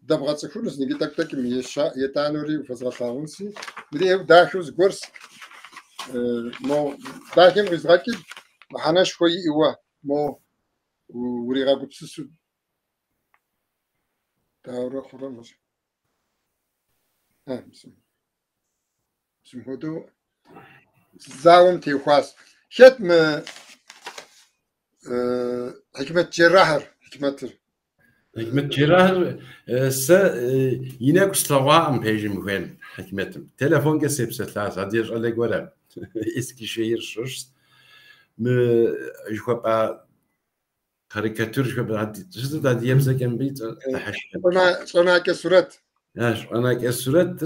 دبغت سكونس نيجي تك ميشا يتانوري وفزغطاونسي بدي داخوز قرص مو داخل غزغاكي محنا شوي إيوه مو وريغا قبسسو تاورا خوران مش مسم هدو زاوم تيوخاس ختم حكمة جراحر حكمة جراحر يناك سلوام بيجي مخين حكمتهم تلفون كسب ستلاس هدير على قرب اسكي شير شوش je crois pas caricature je crois pas juste dans ديام زكن بيت أنا كسرت أنا كسرت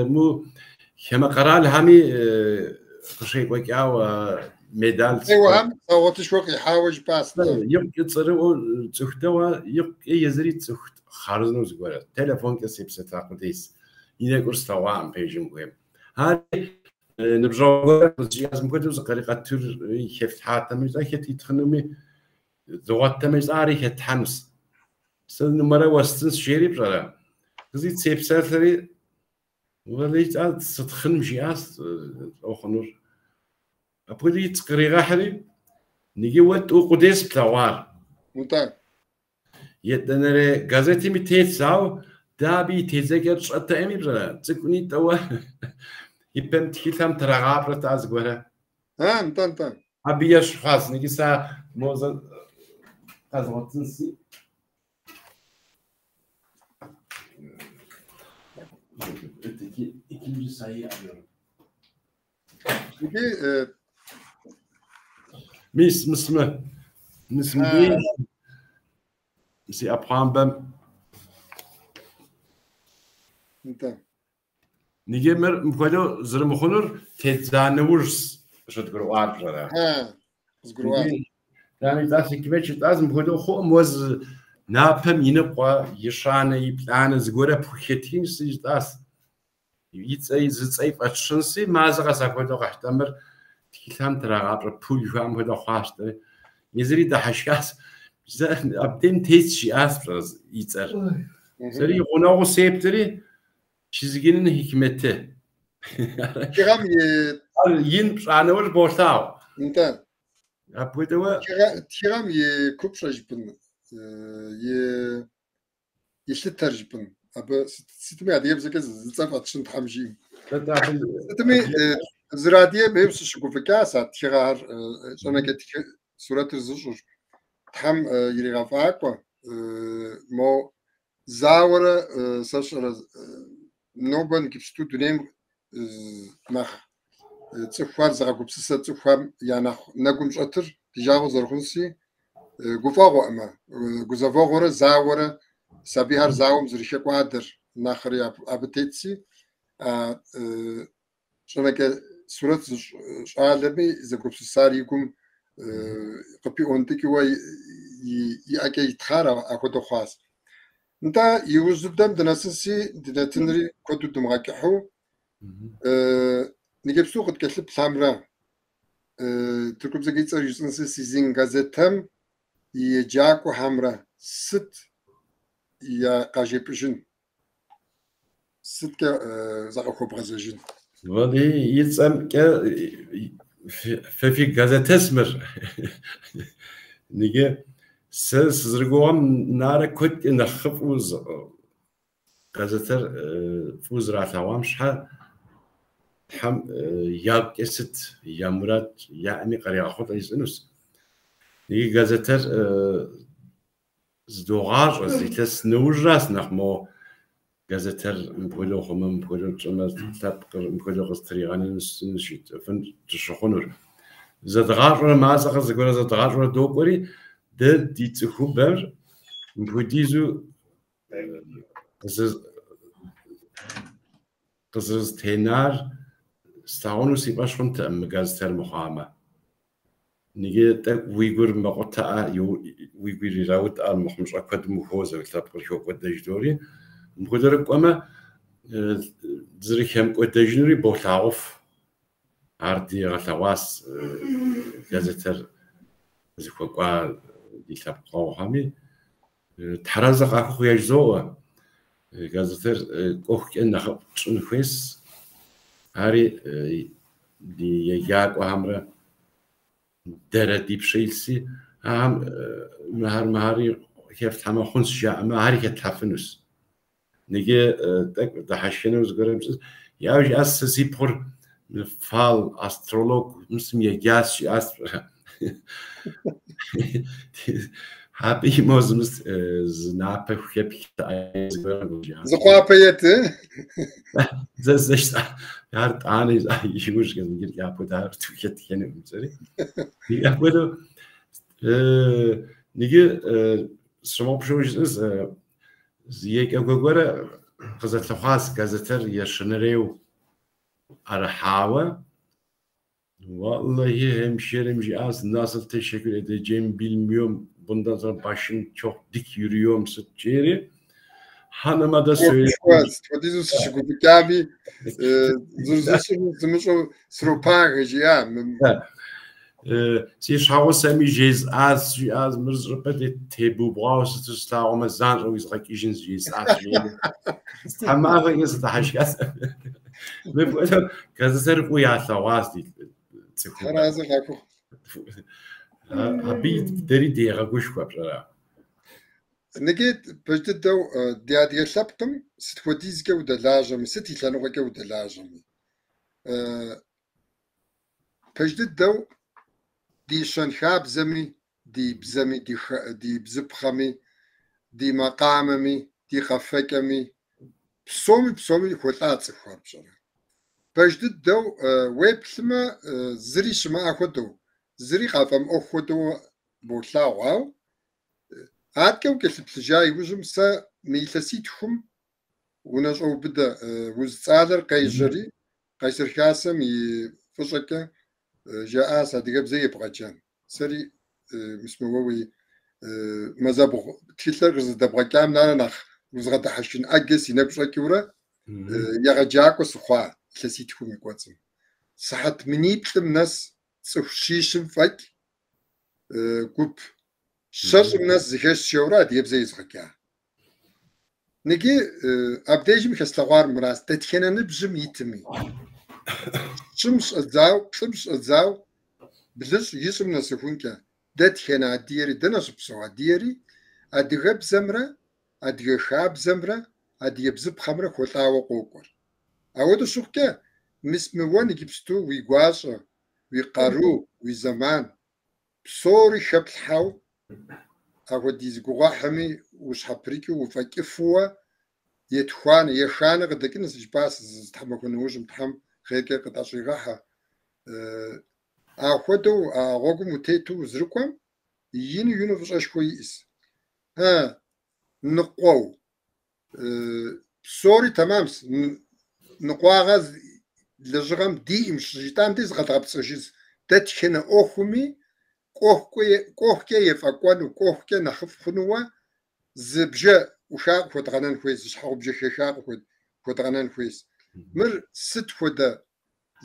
مو كما قرال همي شيء وكاو ميدال أيوة هم صوتش وقت يحاول باس يبقى تصروا تختوا يبقى يزري تخت خارزنو زغورة تلفون كسب ستلاق ديس يناك استوى عم بيجي مهم هاي نبجو جهاز مكتوز كاريكاتور يخفت حتى مش أكيد يتخنمي ضغط تمش عاري يتحمس سن مرة وستنس شيري بجرا زيد سيب سالري وليت عاد تتخن جهاز أو خنور أبغى تقري غحري نيجي وقت وقديس بتوار ممتاز يتنرى غازتي متيت ساو دابي تيزكر شطة أمي بجرا تكوني توا يبقى تكلم ترغب رتاز غورة ممتاز أبيش خاص نيجي سا موزن قزوتنسي İkinci sayıyı alıyorum. Peki Mismi değil. Misi apram ben. Tamam. Nigemer mukado zırmıkhonur tetzanevurs şutguru arpjara. zgruar. Yani dasik veç lazım mukado xo moz napem yinqwa yishane yiplane zgora pukhetin siz das. Yitsay zitsay fatshınsi mazğa sakodo qahtamır tikilham trağapr pul yuam kodo xaştı. Yezri da haşkas abdem tezçi aspraz yitser. Seri qonağı septiri çizginin hikmeti. Kiram yin pşanevur bortav. Mumtaz. Apıtava kiram kupşajpın yeşil tercipin. Abi sistemi adiye bize kez zıtsaf atışın tamjim. Sistemi ziradiye benim şu fikasat kirar sonra ki surat rızışur. Tam yeri gafakwa mo zawara saşara noban kipstu dönem mah tsıfar zagupsisa tsıfam yana nagum şatır tijago zarxunsi gufago ama guzavogora zawara sabihar zawum zrişe qadir nakhri abetetsi sonra ki surat şalemi zagupsisari gum qapi ontiki wa يأكل يتخارى أخذ خاص. نتا يوجدهم دناسسي دناتنري كودو دمغاكحو نجيب سوق تكلب ثامرة تركب زكيت يوجدنسي سيزين غازتهم يجاكو حمرة ست يا قاجيبجن ست كا زاكو برازجن. ولي يتسم كا في غازتسمر نيجي سزرقوهم نارا كنت نخف газетер فوز راتوام شحال حم ياب كست يامرات يعني قرية خط يسنوس نيجي газетер زدوغاج زيتس نوجراس نخمو газетер مبولو خمم مبولو جمال تابقر مبولو قصريغاني نشيت فن تشخونور زدغاج ولا ما زغ زغور زدغاج ولا دوبري دي تخوبر مبوديزو قصص تينار ستاونو سيباش فنت ام газетер مخامة نيجي تك ويغور مقطع يو ويغور يراود ال مخمش اكد مخوز تابقر شو قد جدوري مقدر قما زريخم قد جنوري بوتاوف عردي غتواس газетер زخوا دي تابقو همي تحرزق اخو يجزو газетер كوخ كن نخويس هاري دي يجاك وهمره درة بشيلسي هم مهاري كيف تعمل خنس شاء مهاري كتحفنوس نيجي دحشينوس قرمس ياوج أساسي بور فال أسترولوج مسم يجاس هابي موزمس زنابه خيبك زقابيت زشت يارد أنا يشوش كذا نقول يا أبو دار توكيت كأنه مثلي يا أبو نيجي شما بشوش زيك أبو جورا قصة خاص газетер يشنريو أرحاوة والله hemşerim az nasıl teşekkür edeceğim bilmiyorum. Bundan sonra başım çok dik yürüyorum sıçeri. Hanıma da söyleyeyim. Вот из шигубиками зурзышим змышо сропагы я. Sie schauen semi jes az mırz repete tebu brauchst du starum zan o izrak ijin jes az. Ama ist da haşkas. Ve bu газетер uyasawas di. Харазы хаку. Abi deri diye guşku aplara. نجيت بجدو ديادي لابتم ستوديز جو دلاجم ستي لانو جو دلاجم بجدو دي شنخاب زمي دي بزمي دي بزبخمي دي مقاممي دي خفكمي بسومي خلات خوار بشرا بجدو ويبلما زري شما اخدو زري خافم اخدو بولاو عادكم كالبلجاي وجمسا ميلسيتهم ونجعو بدا وزتالر قيجري قيسر كاسم يفشكا جاء صديق زي بغاجان سري مسمووي مزابو تيتلر غز دبغاكام نانا وزغدا حشن اجس ينبشكورا يغجاكو سخوا لسيتهم يقواتم صحت منيتلم ناس صفشيشم فاك كوب شرط الناس زكاش شورا ديب زي زغكا نجي ابديجم كاستغار مراس تتكنا نبجم يتمي شمس ازاو بلش يسم نسخونكا دتكنا ديري دنس بسوا ديري ادغب زمرا ادغ خاب زمرا اديب زب خمره خطاو قوقر اود شوكا مسموان جبستو ويغواشا ويقارو ويزمان بصوري شبلحاو أو ديز جواحمي وش حبريكي وفكفوا يتخوان يخان قدك نس جباس تحمكون وجم تحم خيرك قطع شيغاها أخذوا أغوكم وتيتو زركم ينو فش كويس ها نقو سوري تمام نقوا غاز لجرم دي مش جيتام ديز قطع بسجيز تتخنا أخمي كوخكي يفقون وكوخكي نخف خنوا زبجة وشاق خدغنان خويس شحاق بجة شاق خدغنان خويس مر ست خدا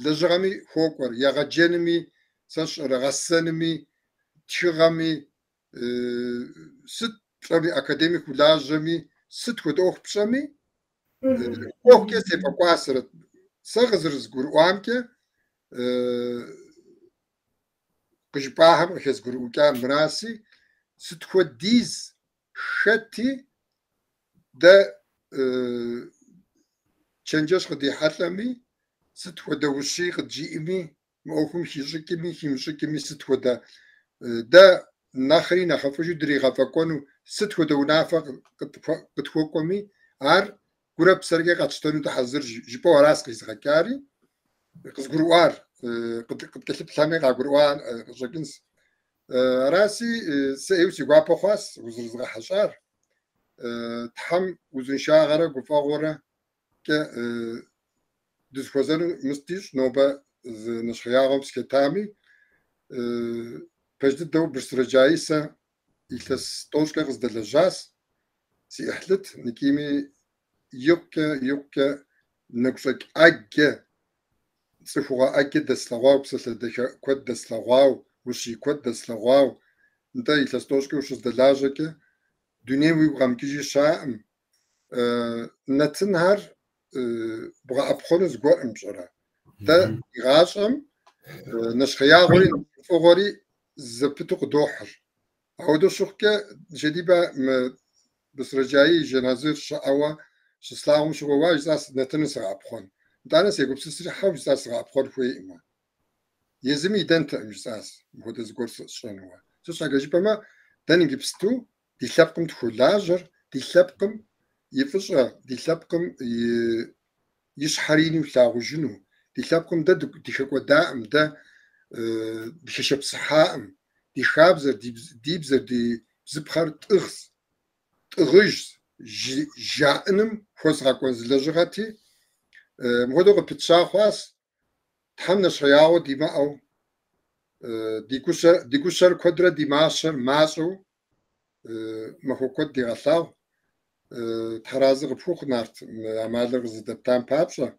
لجرمي خوكور يغجنمي سش رغسنمي تشغمي ست شامي أكاديميك ولاجمي ست خدا أخ بشامي كوخكي سيفقوا سرت سغزرز قرؤامكي قجباهم خز قروكان مراسي ستخديز شتي دا تشنجش قد يحلمي ست ودا وشي قد جيمي موفم شيشكمي شيمشكمي ست ودا دا ناخري نخفوجو دري غفاكونو ست ودا ونافق قد فوقمي ار قرب سرقة قد شتونو تحذر جيبو راس قيس غكاري قز قروار قد كتب ثامي غا قروان جاكنس راسي سيو سيغوا بوخاس وزرزغا حشار تحم وزن شاغرة قفاغورة ك دز خوزن مستيش نوبا نشخياغم سكتامي بجد دو برسرجايسا إلتس توشكا غز دلجاس سي إحلت نكيمي يوكا نقصك أجا سفوغا أجا دسلغاو بسلسل دكا كود دسلغاو وشي كود دسلغاو نتا إلتس توشكا وشز دلاجكا دنيوي وغامكيجي شاعم نتنهر بغا أبخونز غور أمشرا دا إغاشم نشخياغوري فوغوري زبتوق دوحر عودو شوكا جديبا بسرجاي جنازير شعوا شسلاهم شغوا جزاس نتنس غابخون دانا سيقوب سسري حاو جزاس غابخون فوي إما يزمي دانتا جزاس مهود زغور شنوا سوشا جديبا ما داني جبستو دي لابقم تخولاجر دي لابقم يفشغا دي لابقم يشحريني ولاغو جنو دي لابقم دا دي خاكوا دائم دا دي خشب صحائم دي خابزر دي بزر دي زبخار تغز تغج جائنم خوز غاكوان زلجغاتي مهدو غبتشا خواس تحمنا شغياو دي ماو دي كوشر كودرا دي ماشر ماسو مخو كود دي غلاو تحرازي غبخوخ نارت عمالي غزدبتان بابشا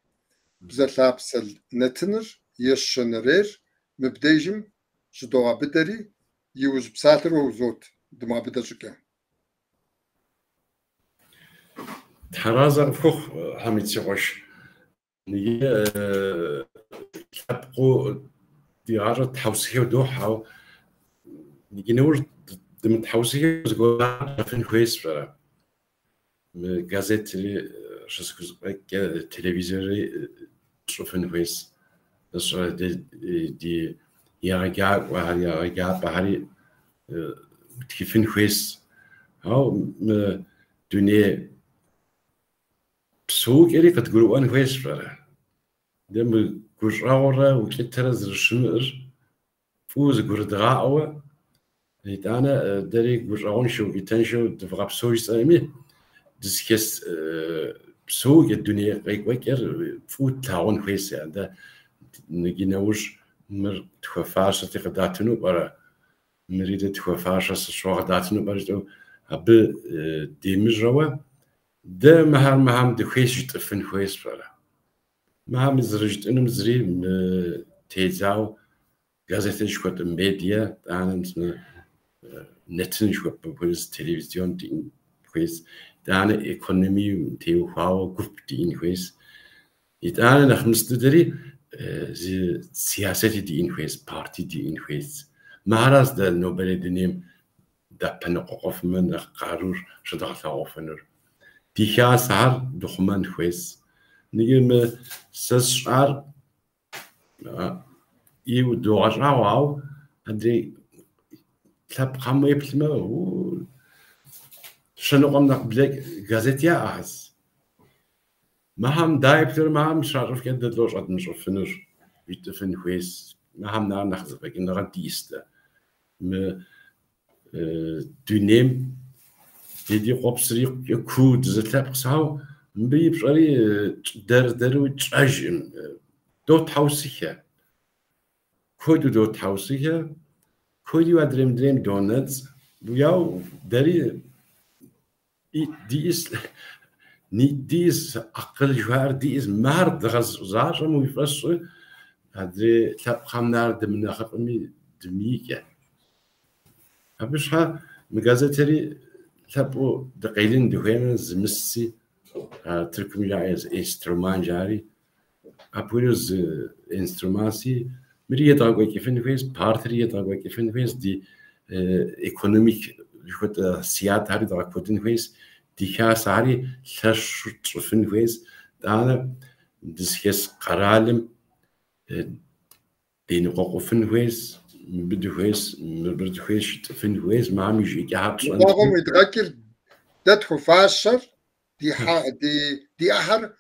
بزلابسل نتنر يشنرير مبديجم شدوغا بدري يوز بساتر وزوت دما بدرجكا تحرازي غبخوخ حميد سيغوش نيجي تحبقو ديارة تحوسيه ودوحة نيجي نور دم تحوسيه وزقوا فين كويس فرا غازيتري شسكوزبك تلفزيوني تشوفين كويس بس دي يرجع وهل يرجع بحري تكيفين كويس هاو دنيا بسوق إلي قد قولوا أنا كويس فرا دم قرعة وكتر زرشمر فوز قردغاء أنا داري قرعون شو يتنشو دفع بسوق سامي دسكس بسوق الدنيا ويكر فوت تعاون كويس يعني ده نجي نوش مر تخفاش تقداتنو برا مريد تخفاش شو قداتنو برا هب ديمجروا ده مهم دخيش يتفن كويس برا مهم زرجت إنه مزري تيزاو غازيتش كوت ميديا أنا مثل نتنش كوت بقولز تلفزيون دين كويس أنا إيكونومي تيو فاو جروب دين كويس أنا نخمس تدري زي سياسة دين كويس بارتي دين كويس مهراز ده نوبل دنيم ده بنقف من قارور شدال ثوافنر ديها سعر دخمان كويس نيجي سشعر يو دوغرا واو أدري تلاب قام يبلما شنو قمنا بلاك غازيتيا أحس ما هم دايبتر ما هم شعرف كده لوش قد نشوف فنر يتفن كويس ما هم نعم نخذ بك إنه غديسته ما دنيم يدي قبصري يكود زتلاب قصاو مبي بشري در وتعجم دو تحوسيها كودو دو تحوسيها كودي ودريم دونتس وياو داري ديس ني ديس أقل جوار ديس مارد غزار مو يفرش هادري تلاب خامنار دمنا خطمي دميكا أبشها مجازتري تلابو دقيلين دوهين زمسي تركم جايز إنسترومان جاري أبوريز إنستروماسي مريه داغوي كيفين فيس بارتريه داغوي كيفين فيس دي إيكونوميك جوت سياد هاري داغ كوتين فيس ديكاس عاري لش تشوفن ويز أنا دسكيس قرالم دين قوقفن ويز بدو ويز بدو ويز تفن ويز ما عم يجي قاعد نقوم يتذكر دتخو فاشر دي أحر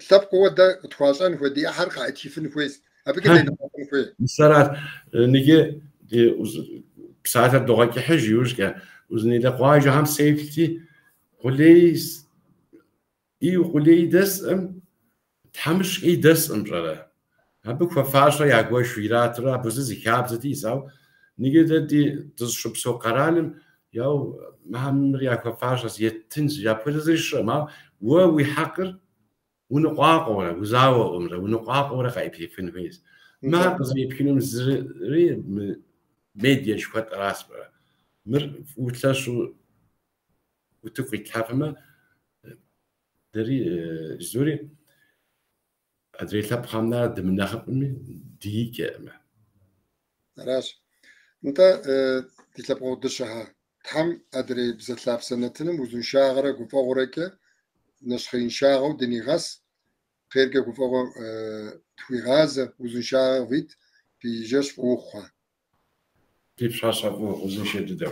تبقوا ده تواصل هو دي أحر قاعد يفن ويز أبيك اللي نقوم فيه بصراحة نيجي بساعة الدقائق حج يوجك وزني لقواج هم سيفتي قليس قلي دسم تحمش دسم جرا هبك فاشة يعقوي شويرات را بس زكاب زتي ساو نيجي دي تشرب سو قرالم ياو ما هم رياك فاشة يتنز يا بوليزيش ما وي حقر ونقاق ولا وزاوة أمره ونقاق ولا قايب في الفيس ما قصدي يمكنهم زري ميديا شوية راس بقى مر وتلاشوا وتقوي تحفمه دري زوري أدري تبخمنا دمنا خبمي ديك ما راش نتا تلبقوا دشها تحم أدري بزتلاف سنتنا وزن شاغرة قفاغرك نشخين شاغو دني غس خيرك قفاغ توي غاز وزن شاغ فيت في جش فوخها كيف شاشة وزن شدة